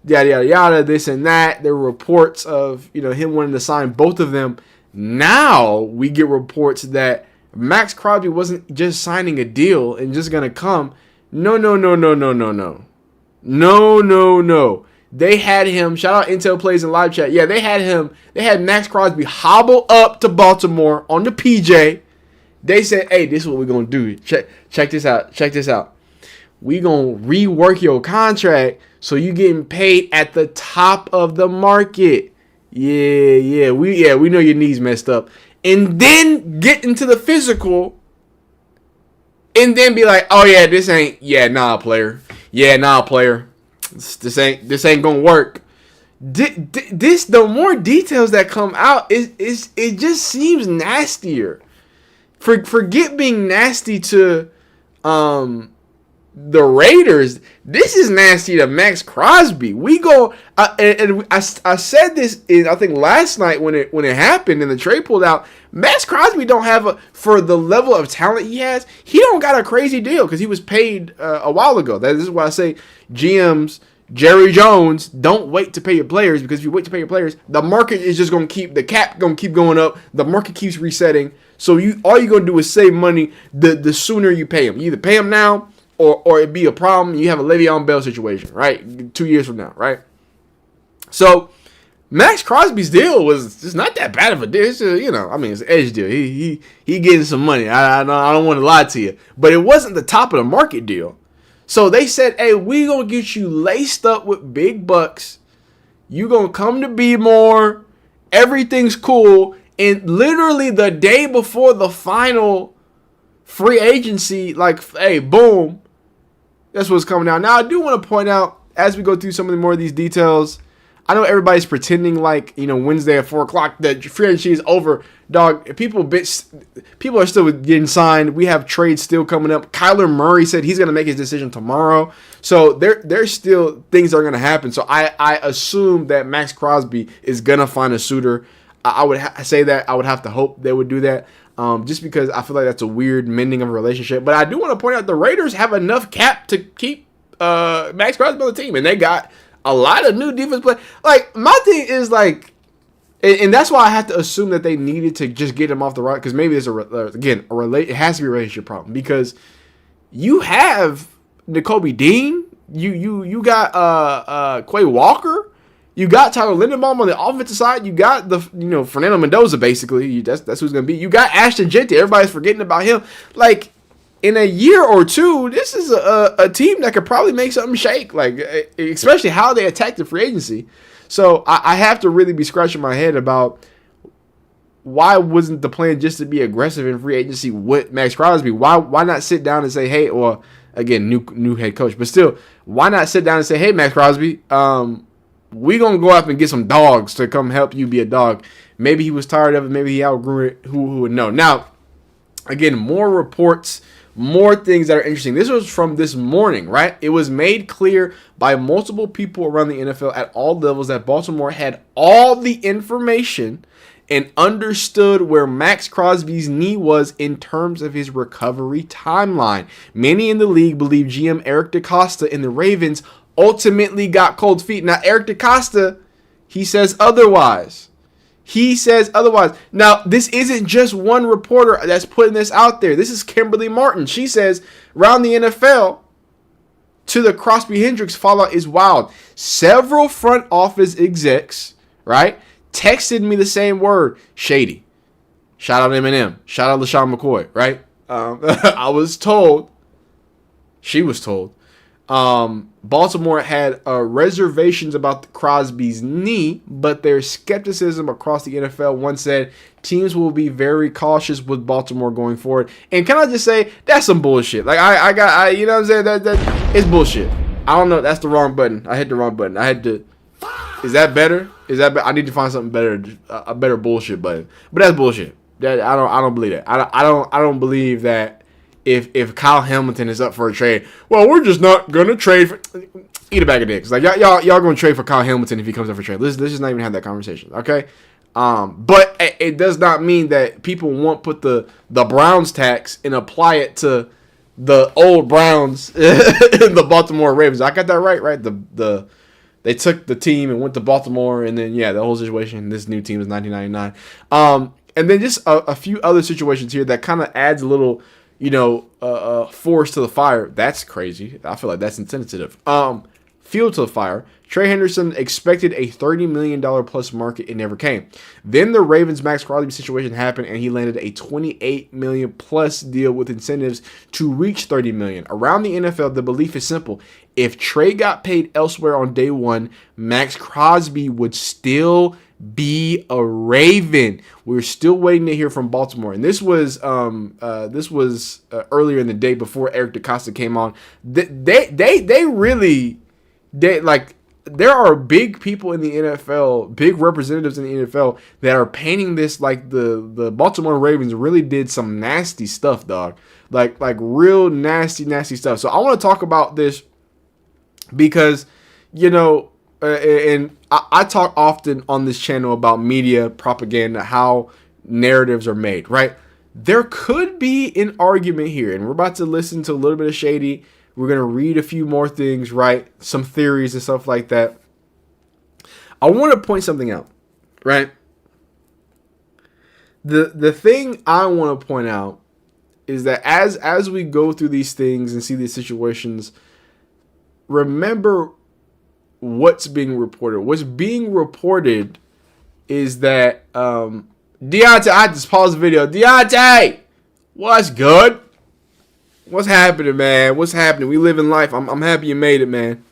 yada, yada, yada, this and that. There were reports of, you know, him wanting to sign both of them. Now we get reports that Max Crosby wasn't just signing a deal and just going to come. No. They had him, shout out Intel Plays in live chat. Yeah, they had Max Crosby hobble up to Baltimore on the PJ. They said, hey, this is what we're going to do. Check this out. We going to rework your contract so you getting paid at the top of the market. Yeah. We know your knees messed up. And then get into the physical and then be like, oh, yeah, this ain't, player. This ain't going to work. The more details that come out, it just seems nastier. Forget being nasty to the Raiders. This is nasty to Max Crosby. We go and I said this I think last night when it happened and the trade pulled out. Max Crosby don't have for the level of talent he has. He don't got a crazy deal because he was paid a while ago. This is why I say GMs. Jerry Jones, don't wait to pay your players, because if you wait to pay your players, the market is just going to keep, the cap going to keep going up. The market keeps resetting. So all you're going to do is save money the sooner you pay them. You either pay them now or it be a problem. You have a Le'Veon Bell situation, right? 2 years from now, right? So Max Crosby's deal was just not that bad of a deal. It's just, it's an edge deal. He getting some money. I don't want to lie to you. But it wasn't the top of the market deal. So they said, hey, we going to get you laced up with big bucks. You going to come to be more. Everything's cool. And literally the day before the final free agency, like, hey, boom. That's what's coming out. Now, I do want to point out, as we go through some of the more of these details, I know everybody's pretending like, Wednesday at 4 o'clock that free agency is over. Dog, people are still getting signed. We have trades still coming up. Kyler Murray said he's going to make his decision tomorrow. So there's still things that are going to happen. So I assume that Max Crosby is going to find a suitor. I would say that. I would have to hope they would do that. Just because I feel like that's a weird mending of a relationship. But I do want to point out the Raiders have enough cap to keep Max Crosby on the team. And they got a lot of new defense play. Like, my thing is, like, and that's why I have to assume that they needed to just get him off the right, because maybe there's it has to be a relationship problem, because you have Nakobe Dean, you got Quay Walker, you got Tyler Linderbaum on the offensive side, you got the Fernando Mendoza basically. That's who's gonna be. You got Ashton Jeanty. Everybody's forgetting about him. Like, in a year or two, this is a team that could probably make something shake, like, especially how they attack the free agency. So I have to really be scratching my head about why wasn't the plan just to be aggressive in free agency with Max Crosby? Why not sit down and say, hey, or again, new head coach, but still, why not sit down and say, hey, Max Crosby, we gonna go up and get some dogs to come help you be a dog. Maybe he was tired of it. Maybe he outgrew it. Who would know? Now, again, more reports. More things that are interesting. This was from this morning, right? It was made clear by multiple people around the NFL at all levels that Baltimore had all the information and understood where Max Crosby's knee was in terms of his recovery timeline. Many in the league believe GM Eric DeCosta and the Ravens ultimately got cold feet. Now, Eric DeCosta, he says otherwise. Now, this isn't just one reporter that's putting this out there. This is Kimberly Martin. She says, around the NFL, to the Crosby Hendricks fallout is wild. Several front office execs, right, texted me the same word, shady. Shout out Eminem. Shout out LaShawn McCoy, right? She was told, Baltimore had reservations about Crosby's knee, but there's skepticism across the NFL. One said teams will be very cautious with Baltimore going forward. And can I just say that's some bullshit? Like I you know what I'm saying? That it's bullshit. I don't know. That's the wrong button. I hit the wrong button. I had to. Is that better? I need to find something better, a better bullshit button. But that's bullshit. That I don't believe that. I don't believe that. If Kyle Hamilton is up for a trade, well, we're just not gonna trade for. Eat a bag of dicks. Like y'all gonna trade for Kyle Hamilton if he comes up for trade. Let's just not even have that conversation, okay? But it does not mean that people won't put the Browns tax and apply it to the old Browns and the Baltimore Ravens. I got that right? They took the team and went to Baltimore, and then the whole situation. This new team is 1999. And then just a few other situations here that kind of adds a little. Force to the fire. That's crazy. I feel like that's insensitive. Fuel to the fire. Trey Hendrickson expected a $30 million plus market. It never came. Then the Ravens Max Crosby situation happened, and he landed a $28 million plus deal with incentives to reach $30 million. Around the NFL, the belief is simple. If Trey got paid elsewhere on day one, Max Crosby would still be a Raven. We're still waiting to hear from Baltimore, and this was earlier in the day before Eric DeCosta came on. There are big people in the NFL, big representatives in the NFL that are painting this like the Baltimore Ravens really did some nasty stuff, dog. Like real nasty stuff. So I want to talk about this because and I talk often on this channel about media propaganda, how narratives are made, right? There could be an argument here, and we're about to listen to a little bit of Shady. We're going to read a few more things, right? Some theories and stuff like that. I want to point something out, right? The thing I want to point out is that as we go through these things and see these situations, remember what's being reported. What's being reported is that Deontay, I just paused the video. Deontay, what's good? What's happening, man? What's happening? We live in life. I'm happy you made it, man.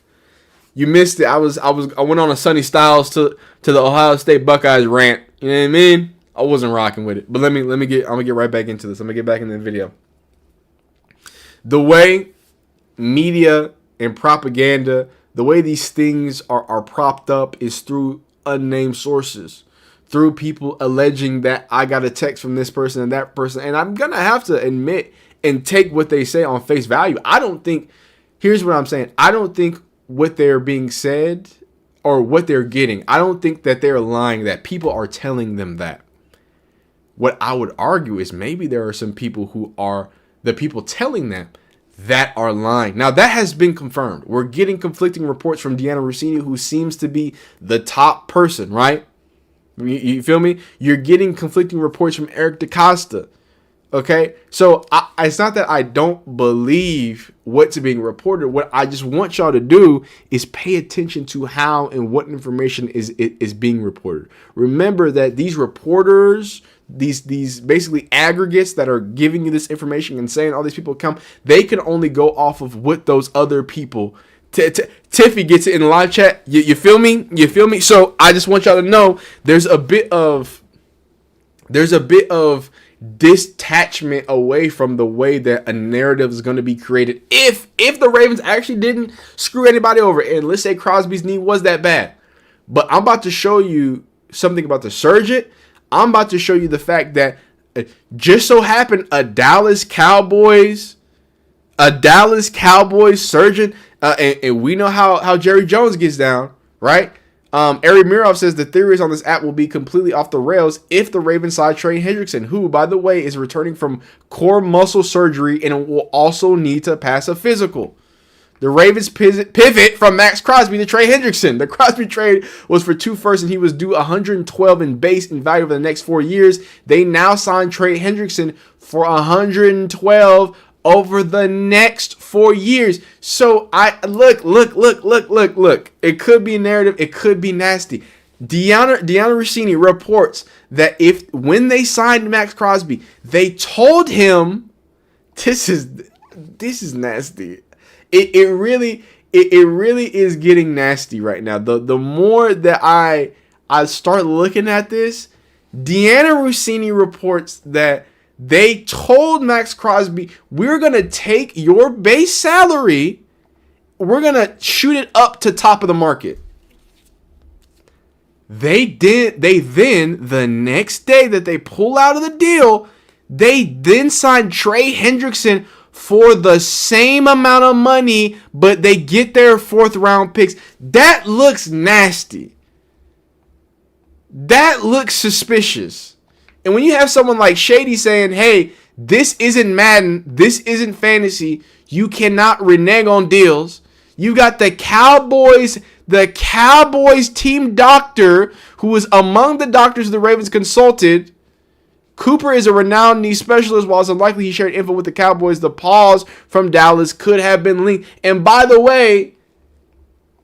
You missed it. I went on a Sonny Styles to the Ohio State Buckeyes rant. You know what I mean? I wasn't rocking with it. But I'm gonna get right back into this. I'm gonna get back into the video. The way media and propaganda, the way these things are propped up is through unnamed sources, through people alleging that I got a text from this person and that person. And I'm going to have to admit and take what they say on face value. Here's what I'm saying. I don't think what they're being said or what they're getting, I don't think that they're lying, that people are telling them that. What I would argue is maybe there are some people who are the people telling them that are lying. Now, that has been confirmed. We're getting conflicting reports from Deanna Rossini, who seems to be the top person, right? You feel me? You're getting conflicting reports from Eric DeCosta. Okay? So, it's not that I don't believe what's being reported. What I just want y'all to do is pay attention to how and what information is being reported. Remember that these reporters, these basically aggregates that are giving you this information and saying all these people come, they can only go off of what those other people. Tiffy gets it in the live chat. You feel me? You feel me? So I just want y'all to know there's a bit of detachment away from the way that a narrative is going to be created. If the Ravens actually didn't screw anybody over, and let's say Crosby's knee was that bad, but I'm about to show you something about the surgeon. I'm about to show you the fact that just so happened a Dallas Cowboys surgeon, and we know how Jerry Jones gets down, right? Ari Mirov says the theories on this app will be completely off the rails if the Ravens side Trey Hendrickson, who, by the way, is returning from core muscle surgery and will also need to pass a physical. The Ravens pivot from Max Crosby to Trey Hendrickson. The Crosby trade was for 2 firsts, and he was due $112 in base in value over the next 4 years. They now signed Trey Hendrickson for $112 over the next 4 years. So look. It could be a narrative. It could be nasty. Deanna Rossini reports that when they signed Max Crosby, they told him this is nasty. It really is getting nasty right now. The more that I start looking at this, Deanna Rossini reports that they told Max Crosby, we're going to take your base salary, we're going to shoot it up to top of the market. They then, the next day that they pull out of the deal, they then signed Trey Hendrickson for the same amount of money, but they get their 4th round picks. That looks nasty. That looks suspicious. And when you have someone like Shady saying, hey, this isn't Madden, this isn't fantasy, you cannot renege on deals. You got the Cowboys team doctor, who was among the doctors the Ravens consulted. Cooper is a renowned knee specialist. While it's unlikely he shared info with the Cowboys, the pause from Dallas could have been linked. And by the way,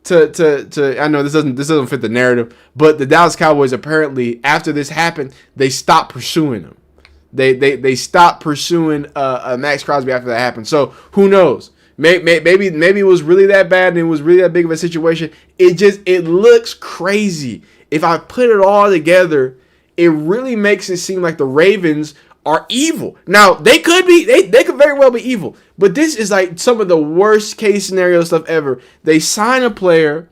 I know this doesn't fit the narrative, but the Dallas Cowboys apparently, after this happened, they stopped pursuing him. They stopped pursuing Max Crosby after that happened. So who knows? Maybe it was really that bad and it was really that big of a situation. It looks crazy. If I put it all together, it really makes it seem like the Ravens are evil. Now, they could very well be evil, but this is like some of the worst case scenario stuff ever. They sign a player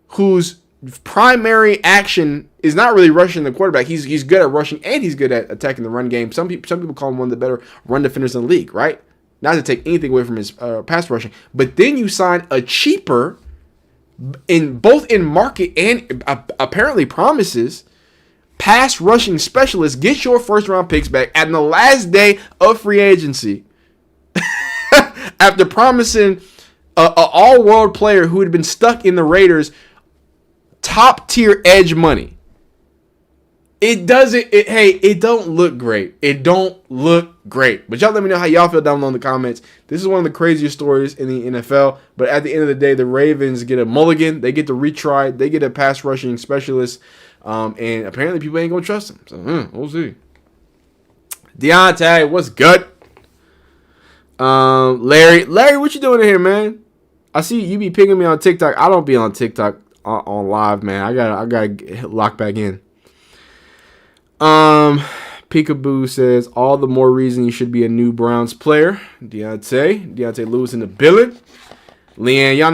whose primary action is not really rushing the quarterback. He's good at rushing and he's good at attacking the run game. Some people call him one of the better run defenders in the league, right? Not to take anything away from his pass rushing, but then you sign a cheaper, in market and apparently promises, pass rushing specialist, get your 1st round picks back at the last day of free agency after promising an all-world player who had been stuck in the Raiders top tier edge money. It don't look great. It don't look great. But y'all let me know how y'all feel down below in the comments. This is one of the craziest stories in the NFL. But at the end of the day, the Ravens get a mulligan. They get to retry. They get a pass rushing specialist. And apparently people ain't going to trust him. So, we'll see. Deontay, what's good? Larry, what you doing in here, man? I see you be pinging me on TikTok. I don't be on TikTok on live, man. I gotta lock back in. Peekaboo says, all the more reason you should be a new Browns player. Deontay Lewis in the building. Leanne, y'all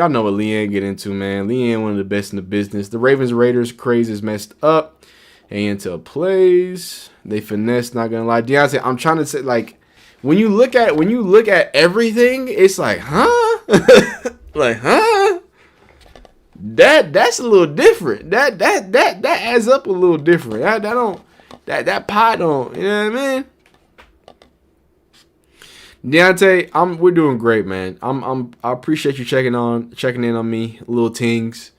know what Leanne get into, man. Leanne, one of the best in the business. The Ravens-Raiders craze is messed up. Intel plays. They finesse, not gonna lie. Deontay, I'm trying to say, like, when you look at everything, it's like, huh? Like, huh? That's a little different. That adds up a little different. That pot don't, you know what I mean? Deontay, we're doing great, man. I appreciate you checking in on me, little tings.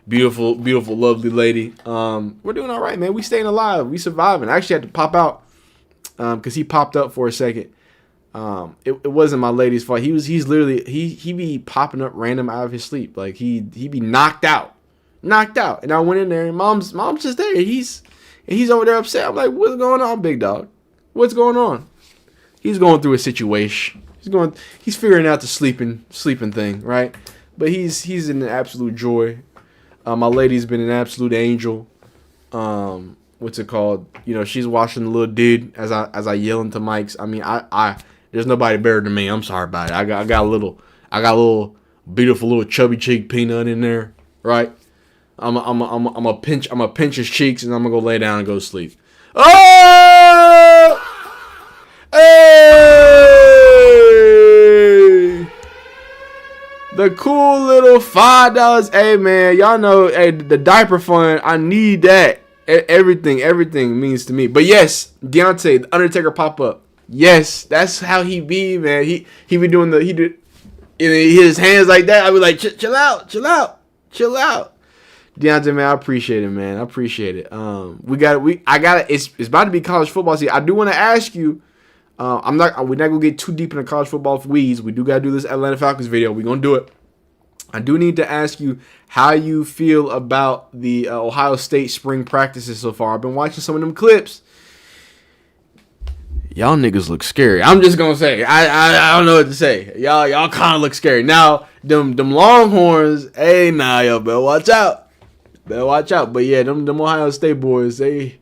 Beautiful, lovely lady. We're doing all right, man. We staying alive. We surviving. I actually had to pop out because he popped up for a second. It wasn't my lady's fault. He's literally he be popping up random out of his sleep. Like he be knocked out. And I went in there and mom's just there. He's over there upset. I'm like, what's going on, big dog? What's going on? He's going through a situation. He's figuring out the sleeping thing, right? But he's in an absolute joy. My lady's been an absolute angel. What's it called? You know, she's watching the little dude as I yell into mics. I mean, I there's nobody better than me. I'm sorry about it. I got a little beautiful little chubby cheek peanut in there, right? I'm a pinch his cheeks and I'm gonna go lay down and go to sleep. Oh! Hey! The cool little $5. Hey man, y'all know, hey, the diaper fund, I need that. Everything means to me. But yes, Deontay, the Undertaker pop up. Yes, that's how he be, man. He be doing his hands like that. I be like, chill out. Deontay, man, I appreciate it, man. I appreciate it. It's about to be college football season. I do want to ask you. We're not gonna get too deep into college football weeds. We do gotta do this Atlanta Falcons video. We're gonna do it. I do need to ask you how you feel about the Ohio State spring practices so far. I've been watching some of them clips. y'all niggas look scary. I'm just gonna say, I don't know what to say. Y'all kind of look scary. Now, them Longhorns, hey, nah, yo, better watch out. But yeah, them Ohio State boys, they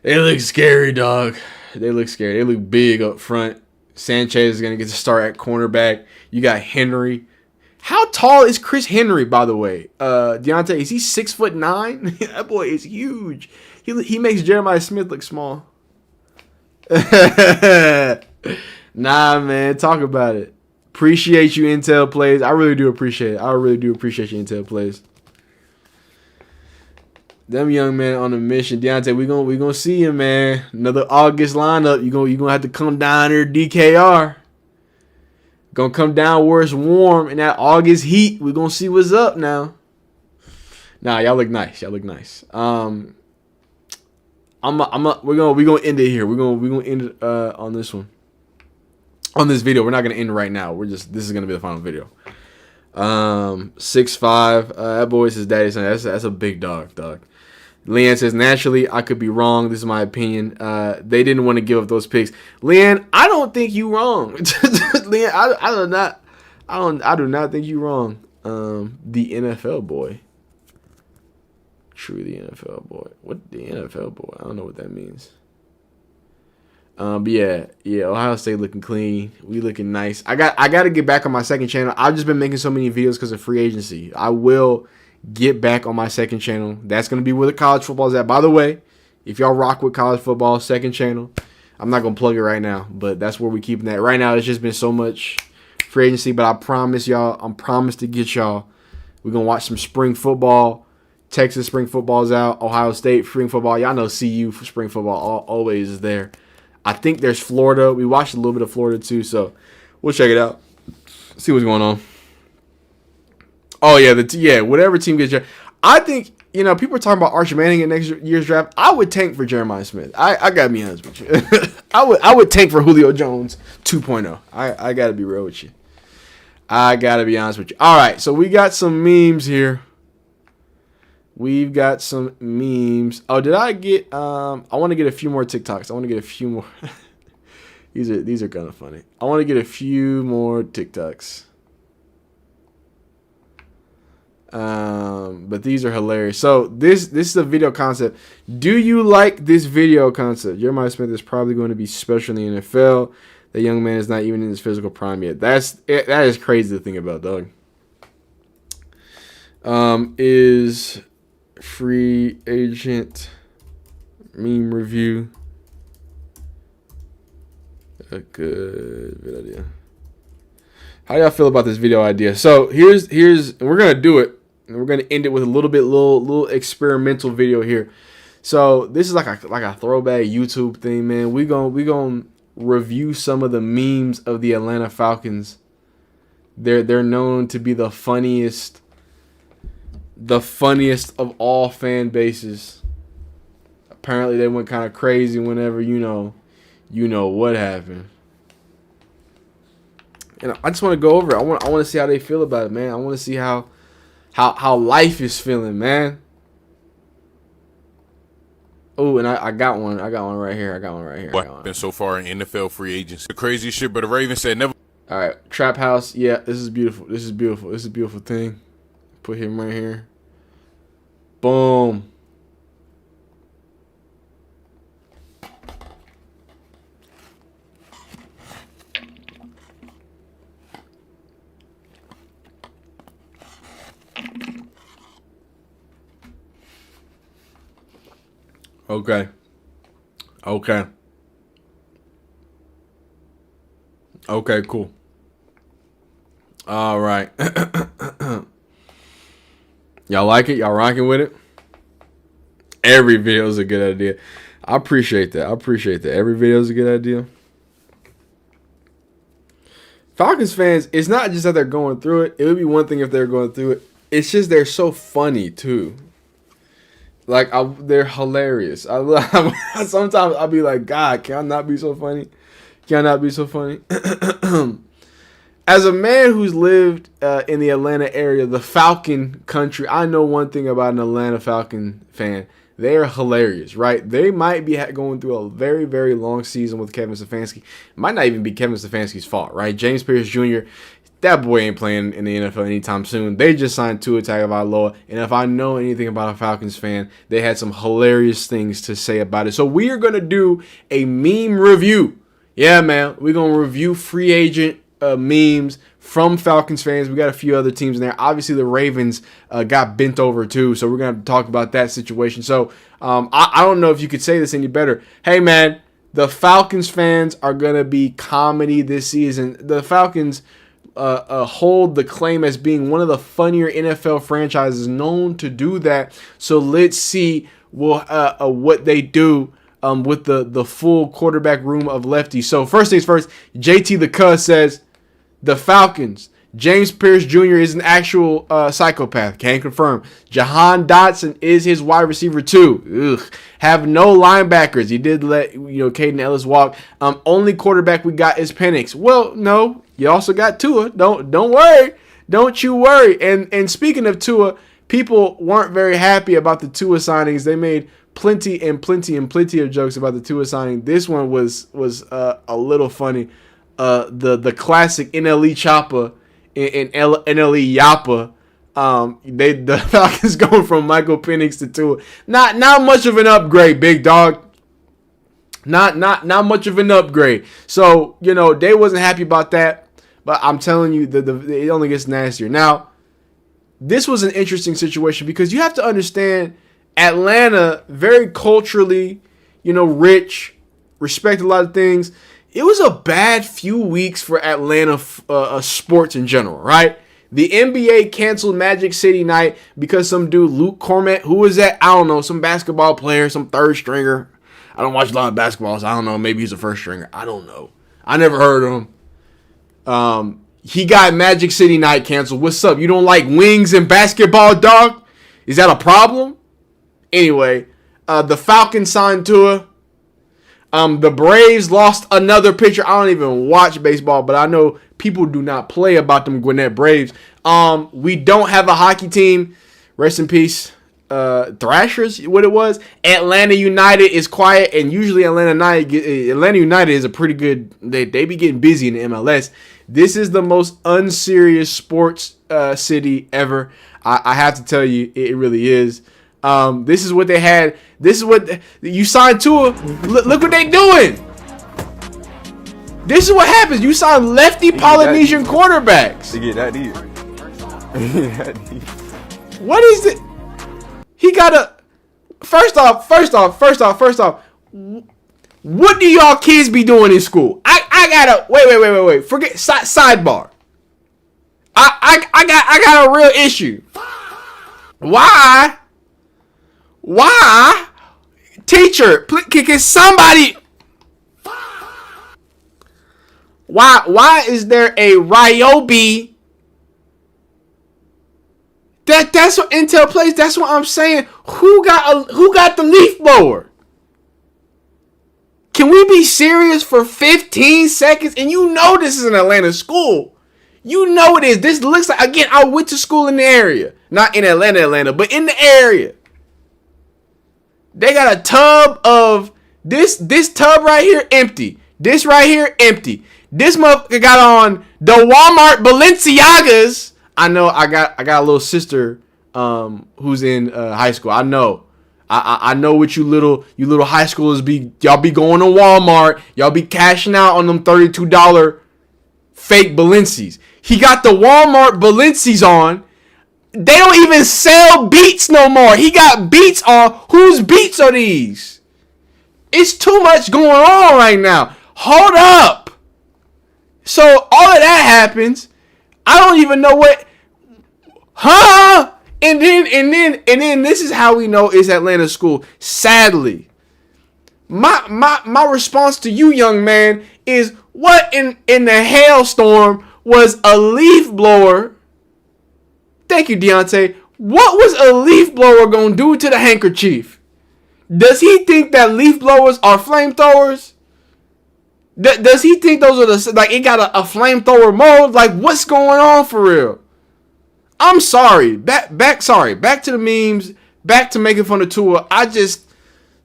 look scary, dog. They look scary. They look big up front. Sanchez is gonna get to start at cornerback. You got Henry. How tall is Chris Henry, by the way? Deontay, is he 6'9"? That boy is huge. He makes Jeremiah Smith look small. Nah, man, talk about it. Appreciate you, Intel Plays. I really do appreciate it. I really do appreciate you, Intel Plays. Them young men on a mission. Deontay, we gonna see you, man. Another August lineup. You gonna have to come down here, DKR. Gonna come down where it's warm in that August heat. We gonna see what's up now. Nah, y'all look nice. We're gonna end it here. We're gonna end it on this one. On this video. We're not gonna end right now. This is gonna be the final video. 6'5". That boy is his daddy's son. That's a big dog. Leanne says, naturally, I could be wrong. This is my opinion. They didn't want to give up those picks. Leanne, I don't think you wrong. Leanne, I do not think you wrong. The NFL boy. True, the NFL boy. What the NFL boy? I don't know what that means. But yeah, Ohio State looking clean. We looking nice. I got to get back on my second channel. I've just been making so many videos because of free agency. I will get back on my second channel. That's going to be where the college football is at. By the way, if y'all rock with college football, second channel, I'm not going to plug it right now, but that's where we keeping that. Right now, it's just been so much free agency, but I promise y'all, I'm promised to get y'all. We're going to watch some spring football. Texas spring football's out. Ohio State spring football. Y'all know CU for spring football always is there. I think there's Florida. We watched a little bit of Florida too, so we'll check it out. See what's going on. Oh yeah, whatever team gets drafted. I think, people are talking about Arch Manning in next year's draft. I would tank for Jeremiah Smith. I gotta be honest with you. I would tank for Julio Jones 2.0. I gotta be real with you. I gotta be honest with you. All right, so we got some memes here. We've got some memes. Oh, did I get? I want to get a few more TikToks. I want to get a few more. These are kind of funny. I want to get a few more TikToks. But these are hilarious. So this is a video concept. Do you like this video concept? Jeremiah Smith is probably going to be special in the NFL. The young man is not even in his physical prime yet. That is crazy to think about, dog. Is free agent meme review a good idea? How y'all feel about this video idea? So here's we're gonna do it, and we're gonna end it with a little experimental video here. So this is like a throwback YouTube thing, man. We gonna review some of the memes of the Atlanta Falcons. They're known to be the funniest of all fan bases. Apparently they went kind of crazy whenever you know what happened. And I just want to go over it. I want to see how they feel about it, man. I want to see how life is feeling, man. Oh, and I got one. I got one right here. What been so far in NFL free agency? The crazy shit, but the Ravens said never. All right, Trap House. Yeah, this is beautiful. This is a beautiful thing. Put him right here. Boom. Okay, cool. All right. Y'all like it? Y'all rocking with it? Every video is a good idea. I appreciate that. Every video is a good idea. Falcons fans, it's not just that they're going through it. It would be one thing if they're going through it. It's just they're so funny, too. Like, they're hilarious. Sometimes I'll be like, God, can I not be so funny? As a man who's lived in the Atlanta area, the Falcon country, I know one thing about an Atlanta Falcon fan. They are hilarious, right? They might be going through a very, very long season with Kevin Stefanski. Might not even be Kevin Stefanski's fault, right? James Pierce Jr., that boy ain't playing in the NFL anytime soon. They just signed Tua Tagovailoa, and if I know anything about a Falcons fan, they had some hilarious things to say about it. So we are going to do a meme review. Yeah, man, we're going to review free agent memes from Falcons fans. We got a few other teams in there. Obviously, the Ravens got bent over too, so we're going to talk about that situation. So I don't know if you could say this any better. Hey, man, the Falcons fans are going to be comedy this season. The Falcons hold the claim as being one of the funnier NFL franchises known to do that. So let's see what they do with the full quarterback room of lefties. So first things first, JT the Cuz says, the Falcons, James Pierce Jr. is an actual psychopath. Can confirm. Jahan Dotson is his wide receiver too. Ugh. Have no linebackers. He did let Caden Ellis walk. Only quarterback we got is Penix. Well, no, you also got Tua. Don't worry. Don't you worry. And speaking of Tua, people weren't very happy about the Tua signings. They made plenty of jokes about the Tua signing. This one was a little funny. The classic NLE Choppa and NLE Yappa. The Falcons going from Michael Penix to Tua. Not much of an upgrade, big dog. Not much of an upgrade. So, they wasn't happy about that. But I'm telling you, it only gets nastier. Now, this was an interesting situation because you have to understand Atlanta, very culturally, rich, respect a lot of things. It was a bad few weeks for Atlanta sports in general, right? The NBA canceled Magic City night because some dude, Luke Cormet, who was that? I don't know, some basketball player, some third stringer. I don't watch a lot of basketball, so I don't know. Maybe he's a first stringer. I don't know. I never heard of him. He got Magic City night canceled. What's up? You don't like wings and basketball, dog? Is that a problem? Anyway, the Falcons signed Tua. The Braves lost another pitcher. I don't even watch baseball, but I know people do not play about them Gwinnett Braves. We don't have a hockey team. Rest in peace. Thrashers, what it was. Atlanta United is quiet, and usually Atlanta United is a pretty good. They be getting busy in the MLS. This is the most unserious sports city ever. I have to tell you, it really is. This is what they had. This is what you signed to. Look what they doing. This is what happens. You sign lefty Polynesian quarterbacks. To get that deep. What is it? He got a. First off. What do y'all kids be doing in school? I gotta wait. Forget sidebar. I got a real issue. Why? Teacher, can somebody? Why is there a Ryobi? That's what Intel plays. That's what I'm saying. Who got the leaf blower? Can we be serious for 15 seconds? And this is an Atlanta school. It is. This looks like, again, I went to school in the area. Not in Atlanta, but in the area. They got a tub of this tub right here empty. This right here empty. This motherfucker got on the Walmart Balenciagas. I know I got a little sister who's in high school. I know. I know what you little high schoolers be. Y'all be going to Walmart. Y'all be cashing out on them $32 fake Balenci's. He got the Walmart Balenci's on. They don't even sell Beats no more. He got Beats on. Whose Beats are these? It's too much going on right now. Hold up. So all of that happens. I don't even know what. Huh? And then this is how we know it's Atlanta school. Sadly, my response to you, young man, is what in the hailstorm was a leaf blower. Thank you, Deontay. What was a leaf blower gonna do to the handkerchief? Does he think that leaf blowers are flamethrowers? Does he think those are it got a flamethrower mode? Like, what's going on for real? I'm sorry. Back to the memes. back to making fun of Tua.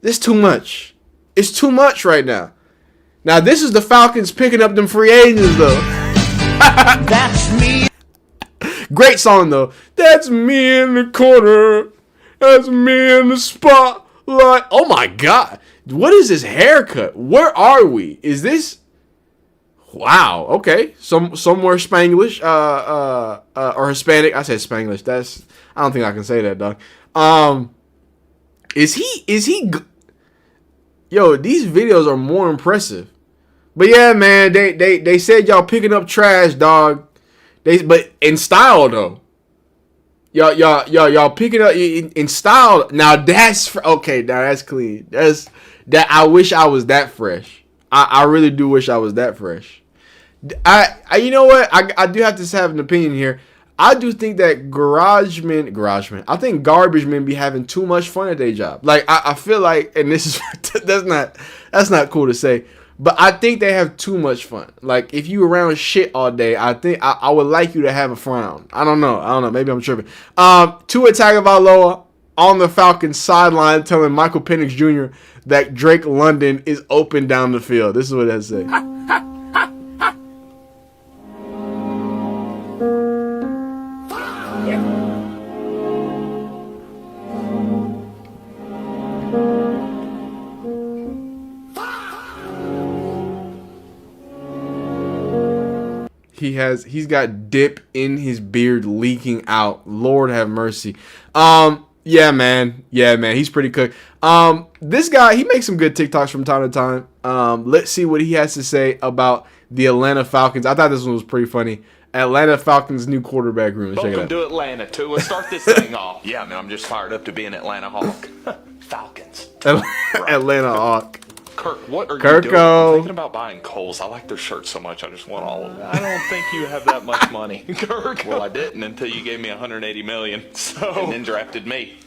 This too much. It's too much right now. Now, this is the Falcons picking up them free agents, though. That's me. Great song, though. That's me in the corner. That's me in the spotlight. Oh, my God. What is this haircut? Where are we? Is this... Wow. Okay. Somewhere Spanglish, or Hispanic. I said Spanglish. I don't think I can say that, dog. Is he? Yo, these videos are more impressive. But yeah, man, they said y'all picking up trash, dog. But in style though. Y'all picking up in style. Now that's okay. Now that's clean. I wish I was that fresh. I really do wish I was that fresh. You know what? I do have to have an opinion here. I do think that garbage men be having too much fun at their job. Like I feel like, and this is that's not cool to say, but I think they have too much fun. Like if you around shit all day, I think I would like you to have a frown. I don't know. Maybe I'm tripping. Tua Tagovailoa on the Falcons sideline telling Michael Penix Jr. that Drake London is open down the field. This is what that say. He's got dip in his beard leaking out. Lord have mercy. Yeah, man. He's pretty cooked. This guy, he makes some good TikToks from time to time. Let's see what he has to say about the Atlanta Falcons. I thought this one was pretty funny. Atlanta Falcons new quarterback room. Let's check it out. Welcome to Atlanta, Tua. Start this thing off. Yeah, man, I'm just fired up to be an Atlanta Hawk. Falcons. Atlanta Hawk. Kirk, what are you Kirko. doing? I'm thinking about buying Kohl's. I like their shirts so much, I just want all of them. I don't think you have that much money, Kirk. Well, I didn't until you gave me $180 million, and then drafted me.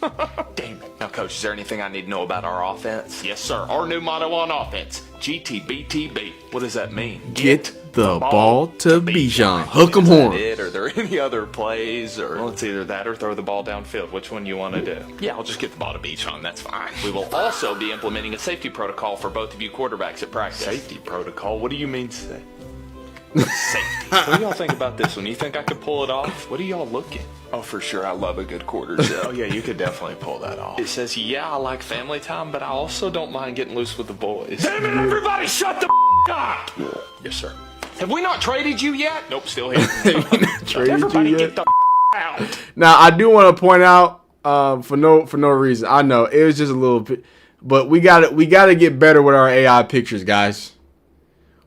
Damn it. Now, Coach, is there anything I need to know about our offense? Yes, sir. Our new motto on offense, GTBTB. What does that mean? Get the ball to Bijan. Hook 'em horn. Are there any other plays? Well, it's either that or throw the ball downfield. Which one you want to do? Yeah, I'll just get the ball to Bijan. That's fine. We will also be implementing a safety protocol for both of you quarterbacks at practice. Safety protocol? What do you mean say? Safety. What do y'all think about this one? You think I could pull it off? What are y'all looking? Oh, for sure. I love a good quarter zip. Oh, yeah, you could definitely pull that off. It says, yeah, I like family time, but I also don't mind getting loose with the boys. Damn it, everybody shut the up! Yes, sir. Have we not traded you yet? Nope, still here. Everybody get the out. Now, I do want to point out, for no reason. I know it was just a little bit, but we gotta get better with our AI pictures, guys.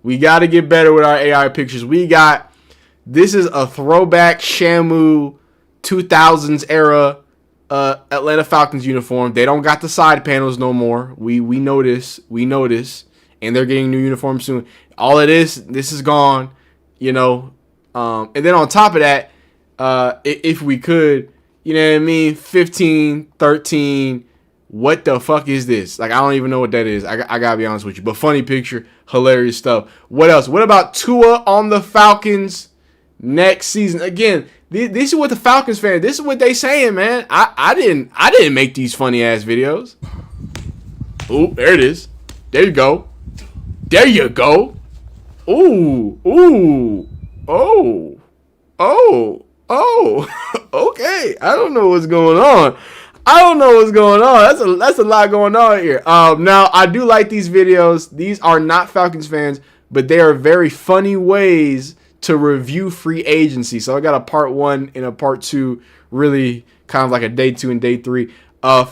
We gotta get better with our AI pictures. This is a throwback Shamu 2000s era Atlanta Falcons uniform. They don't got the side panels no more. We know this. And they're getting new uniforms soon. All of this is gone, you know. And then on top of that, if we could, you know what I mean, 15, 13, what the fuck is this? Like, I don't even know what that is. I gotta be honest with you. But funny picture, hilarious stuff. What else? What about Tua on the Falcons next season? Again, this is what the Falcons fan, this is what they saying, man. I didn't make these funny ass videos. Ooh, there it is. There you go. There you go. Ooh. Okay. I don't know what's going on. That's a lot going on here. Now, I do like these videos. These are not Falcons fans, but they are very funny ways to review free agency. So I got a part 1 and a part 2, really kind of like a day 2 and day 3.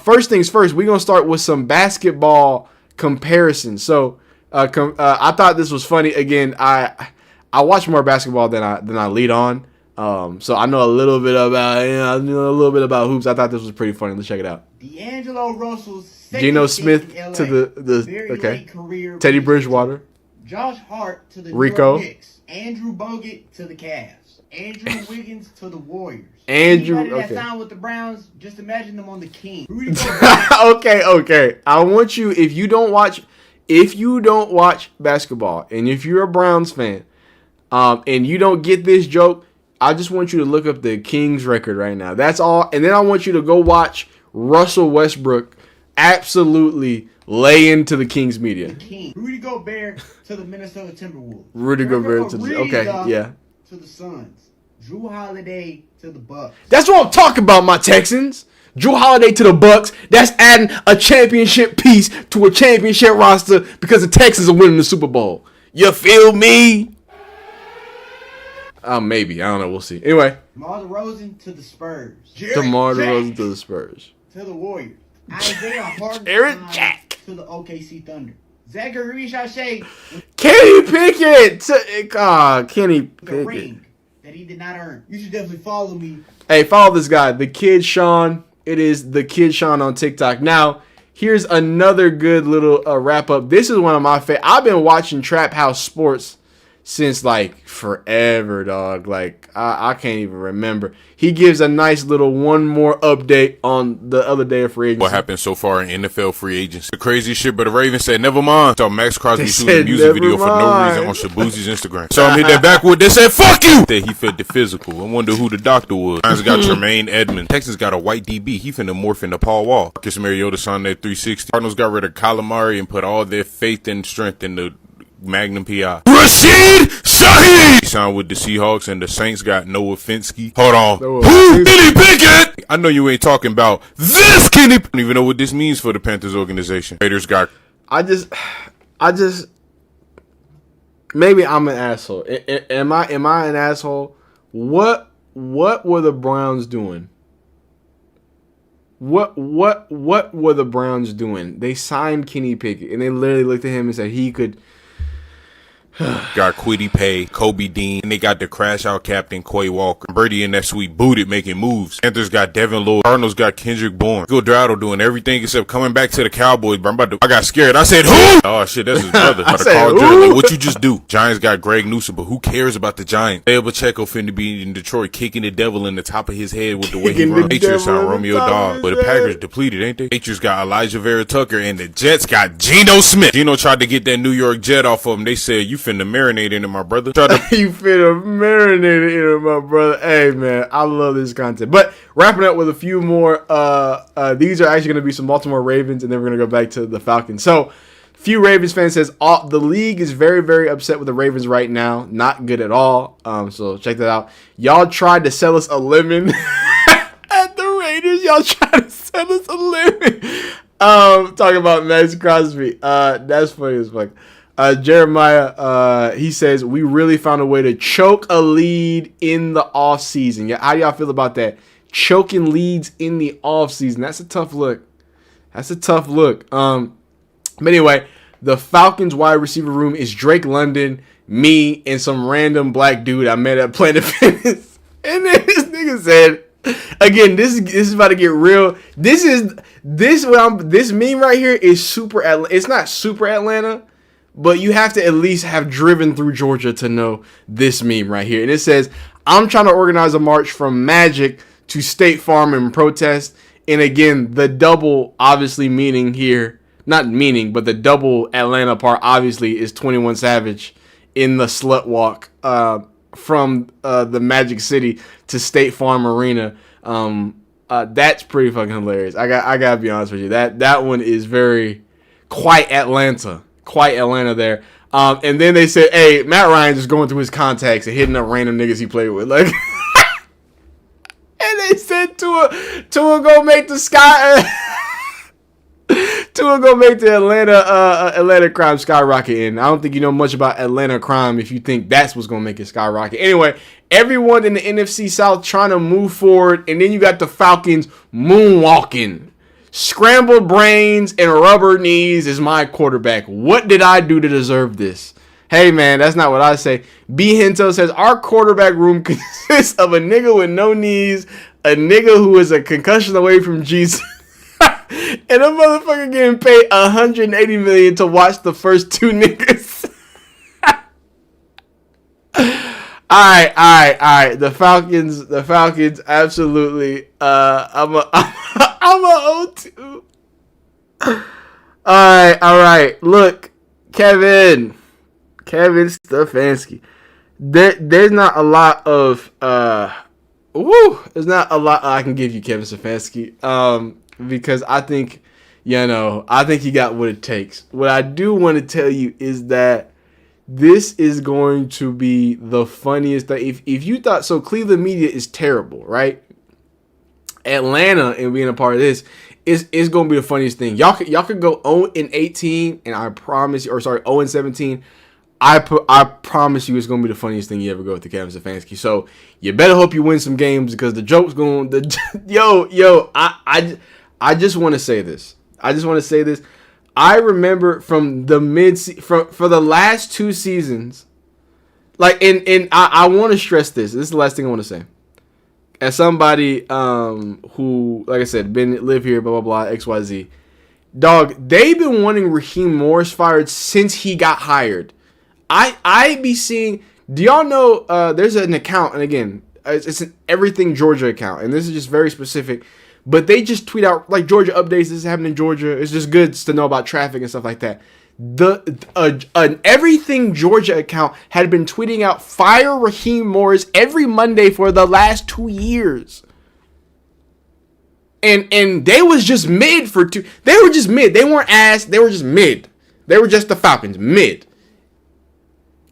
First things first, we're going to start with some basketball comparisons. So, I thought this was funny. Again, I watch more basketball than I lead on. So I know a little bit about hoops. I thought this was pretty funny. Let's check it out. D'Angelo Russell's Geno Smith to the career. Teddy Bridgewater. Josh Hart to the Rico. New York Knicks. Andrew Bogut to the Cavs. Andrew Wiggins to the Warriors. Anybody that signed with the Browns, just imagine them on the Kings. Okay. I want you, if you don't watch basketball, and if you're a Browns fan, and you don't get this joke, I just want you to look up the Kings record right now. That's all. And then I want you to go watch Russell Westbrook absolutely lay into the Kings media. King. Rudy Gobert to the Minnesota Timberwolves. Rudy Gobert to the to the Suns. Drew Holiday to the Bucks. That's what I'm talking about, my Texans. Drew Holiday to the Bucks. That's adding a championship piece to a championship roster because the Texans are winning the Super Bowl. You feel me? Maybe. I don't know. We'll see. Anyway. DeMar DeRozan to the Spurs. DeMar DeRozan to the Spurs. To the Warriors. Isaiah Harden to the OKC Thunder. Zachary Shashay. Kenny Pickett to Kenny The Pickett. ring that he did not earn. You should definitely follow me. Hey, follow this guy, the Kid Sean. It is the Kid Sean on TikTok. Now, here's another good little wrap up. This is one of my favorite. I've been watching Trap House Sports since like forever, dog. Like I can't even remember. He gives a nice little one more update on the other day of free agency. What happened so far in NFL free agency? The crazy shit, but the Ravens said, never mind. Saw Max Crosby shooting a music video for no reason on Shabuzi's Instagram. Saw him hit that backwood. They said, fuck you! That he felt the physical. I wonder who the doctor was. Giants got Tremaine Edmonds. Texans got a white DB. He finna morph into Paul Wall. Marcus Mariota signed that 360. Cardinals got rid of Calamari and put all their faith and strength in the Magnum PI. Rashid Shaheed! He signed with the Seahawks and the Saints got Noah Finsky. Hold on. Who? Kenny Pickett! I know you ain't talking about this Kenny. I don't even know what this means for the Panthers organization. Raiders got. I just. Maybe I'm an asshole. Am I an asshole? What were the Browns doing? What were the Browns doing? They signed Kenny Pickett and they literally looked at him and said he could. Got Kwity Paye, Kobe Dean, and they got the crash out captain Quay Walker. Brady in that sweet booted making moves. Panthers got Devin Lloyd. Cardinals got Kendrick Bourne. Goddard doing everything except coming back to the Cowboys. But I got scared. I said, who? Oh shit, that's his brother. I said, like, what you just do? Giants got Greg Newsom, but who cares about the Giants? Dale Pacheco finna be in Detroit kicking the devil in the top of his head with the way he runs. Patriots on Romeo Dawes. But the Packers depleted, ain't they? Patriots got Elijah Vera Tucker and the Jets got Geno Smith. Geno tried to get that New York Jet off of him. They said, you finna marinate into my brother. You finna marinate into my brother. Hey man, I love this content. But wrapping up with a few more. These are actually going to be some Baltimore Ravens, and then we're going to go back to the Falcons. So, few Ravens fans says the league is very, very upset with the Ravens right now. Not good at all. So check that out. Y'all tried to sell us a lemon at the Raiders. Y'all tried to sell us a lemon. Talking about Max Crosby. That's funny as fuck. Jeremiah, he says, we really found a way to choke a lead in the offseason. Yeah, how do y'all feel about that? Choking leads in the offseason. That's a tough look. But anyway, the Falcons wide receiver room is Drake London, me, and some random black dude I met at Planet Fitness. And then this nigga said, again, this is about to get real. This meme right here is super Atlanta. It's not super Atlanta, but you have to at least have driven through Georgia to know this meme right here. And it says, I'm trying to organize a march from Magic to State Farm in protest. And again, the double obviously meaning here, not meaning, but the double Atlanta part obviously is 21 Savage in the slut walk from the Magic City to State Farm Arena. That's pretty fucking hilarious. I gotta be honest with you. That one is quite Atlanta. Quite Atlanta there. And then they said, hey, Matt Ryan just going through his contacts and hitting up random niggas he played with. Like, and they said Tua go make the Tua go make the Atlanta crime skyrocket. And I don't think you know much about Atlanta crime if you think that's what's gonna make it skyrocket. Anyway, everyone in the NFC South trying to move forward, and then you got the Falcons moonwalking. Scrambled brains and rubber knees is my quarterback. What did I do to deserve this? Hey, man, that's not what I say. B. Hinto says, our quarterback room consists of a nigga with no knees, a nigga who is a concussion away from Jesus, and a motherfucker getting paid $180 million to watch the first two niggas. All right. The Falcons, absolutely. I'm a O2. All right. Look, Kevin Stefanski. There's not a lot of there's not a lot I can give you, Kevin Stefanski. because I think, I think he got what it takes. What I do want to tell you is that this is going to be the funniest thing. If you thought so, Cleveland media is terrible, right? Atlanta and being a part of this is going to be the funniest thing. Y'all could go 0-18, and I promise you, or sorry, 0-17. I promise you, it's going to be the funniest thing you ever go with the Kevin Stefanski. So you better hope you win some games because the joke's going. I just want to say this. I remember from the for the last 2 seasons, like, and I want to stress this. This is the last thing I want to say. As somebody who, like I said, live here, blah blah blah, XYZ, dog, they've been wanting Raheem Morris fired since he got hired. I be seeing. Do y'all know? There's an account, and again, it's an Everything Georgia account, and this is just very specific. But they just tweet out like Georgia updates. This is happening in Georgia. It's just good to know about traffic and stuff like that. An Everything Georgia account had been tweeting out fire Raheem Morris every Monday for the last 2 years. And they was just mid for 2. They were just mid. They weren't ass. They were just mid. They were just the Falcons mid.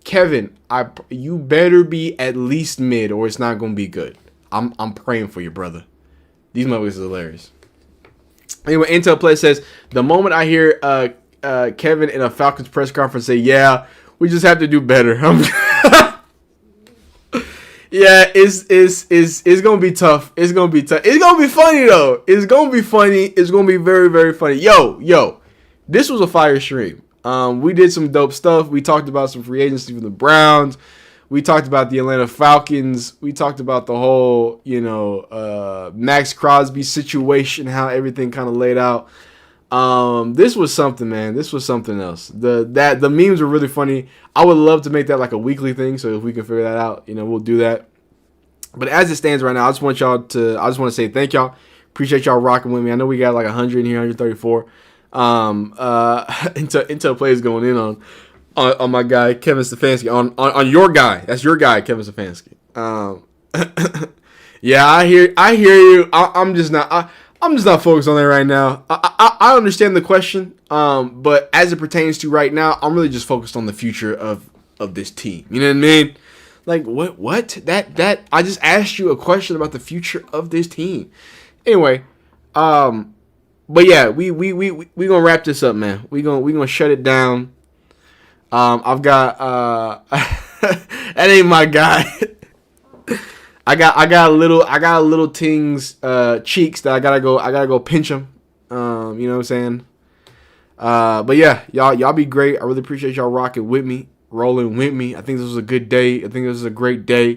Kevin, you better be at least mid or it's not gonna be good. I'm praying for you, brother. These motherfuckers is hilarious. Anyway, Intel Play says, the moment I hear Kevin in a Falcons press conference say, yeah, we just have to do better. Yeah, it's going to be tough. It's going to be tough. It's going to be funny, though. It's going to be funny. It's going to be very, very funny. Yo, this was a fire stream. We did some dope stuff. We talked about some free agency from the Browns. We talked about the Atlanta Falcons. We talked about the whole, Max Crosby situation, how everything kind of laid out. This was something, man. This was something else. The memes were really funny. I would love to make that like a weekly thing. So if we can figure that out, we'll do that. But as it stands right now, I just want to say thank y'all. Appreciate y'all rocking with me. I know we got like 100 in here, 134. Intel Play is going in on my guy Kevin Stefanski, on your guy. That's your guy, Kevin Stefanski. Yeah, I hear you. I'm just not focused on that right now. I understand the question, but as it pertains to right now, I'm really just focused on the future of this team. You know what I mean? Like what? That I just asked you a question about the future of this team. Anyway, but yeah, we gonna wrap this up, man. We gonna shut it down. I've got that ain't my guy. I got a little things cheeks that I gotta go pinch them. You know what I'm saying? But yeah, y'all be great. I really appreciate y'all rocking with me, rolling with me. I think this was a good day. I think this was a great day. I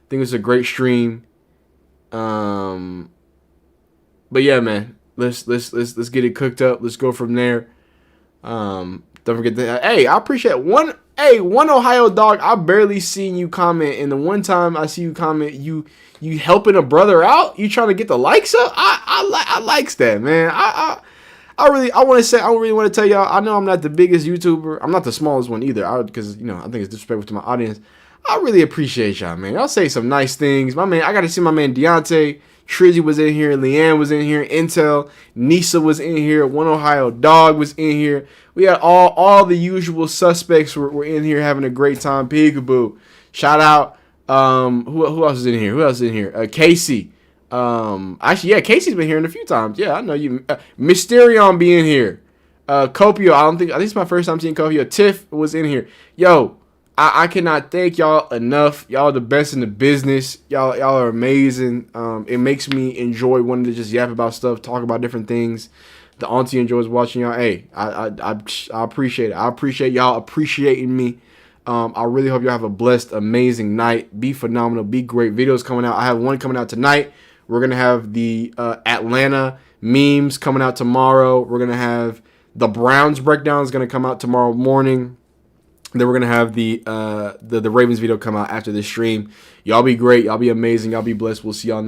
think it was a great stream. But yeah, man, let's get it cooked up. Let's go from there. Don't forget that. Hey, I appreciate one Ohio dog. I barely seen you comment, and the one time I see you comment, you helping a brother out. You trying to get the likes up. I likes that, man. I really want to tell y'all. I know I'm not the biggest YouTuber. I'm not the smallest one either. Because I think it's disrespectful to my audience. I really appreciate y'all, man. Y'all say some nice things. My man, I got to see my man Deontay. Trizzy was in here, Leanne was in here, Intel, Nisa was in here, One Ohio Dog was in here. We had all the usual suspects were in here having a great time. Peekaboo. Shout out. Who else is in here? Casey. Actually, yeah, Casey's been here a few times. Yeah, I know you. Mysterion being here. Copio, I think it's my first time seeing Copio. Tiff was in here. Yo, I cannot thank y'all enough. Y'all are the best in the business. Y'all are amazing. It makes me enjoy wanting to just yap about stuff, talk about different things. The auntie enjoys watching y'all. Hey, I appreciate it. I appreciate y'all appreciating me. I really hope y'all have a blessed, amazing night. Be phenomenal. Be great. Videos coming out. I have one coming out tonight. We're going to have the Atlanta memes coming out tomorrow. We're going to have the Browns breakdown is going to come out tomorrow morning. Then we're going to have the Ravens video come out after this stream. Y'all be great. Y'all be amazing. Y'all be blessed. We'll see y'all next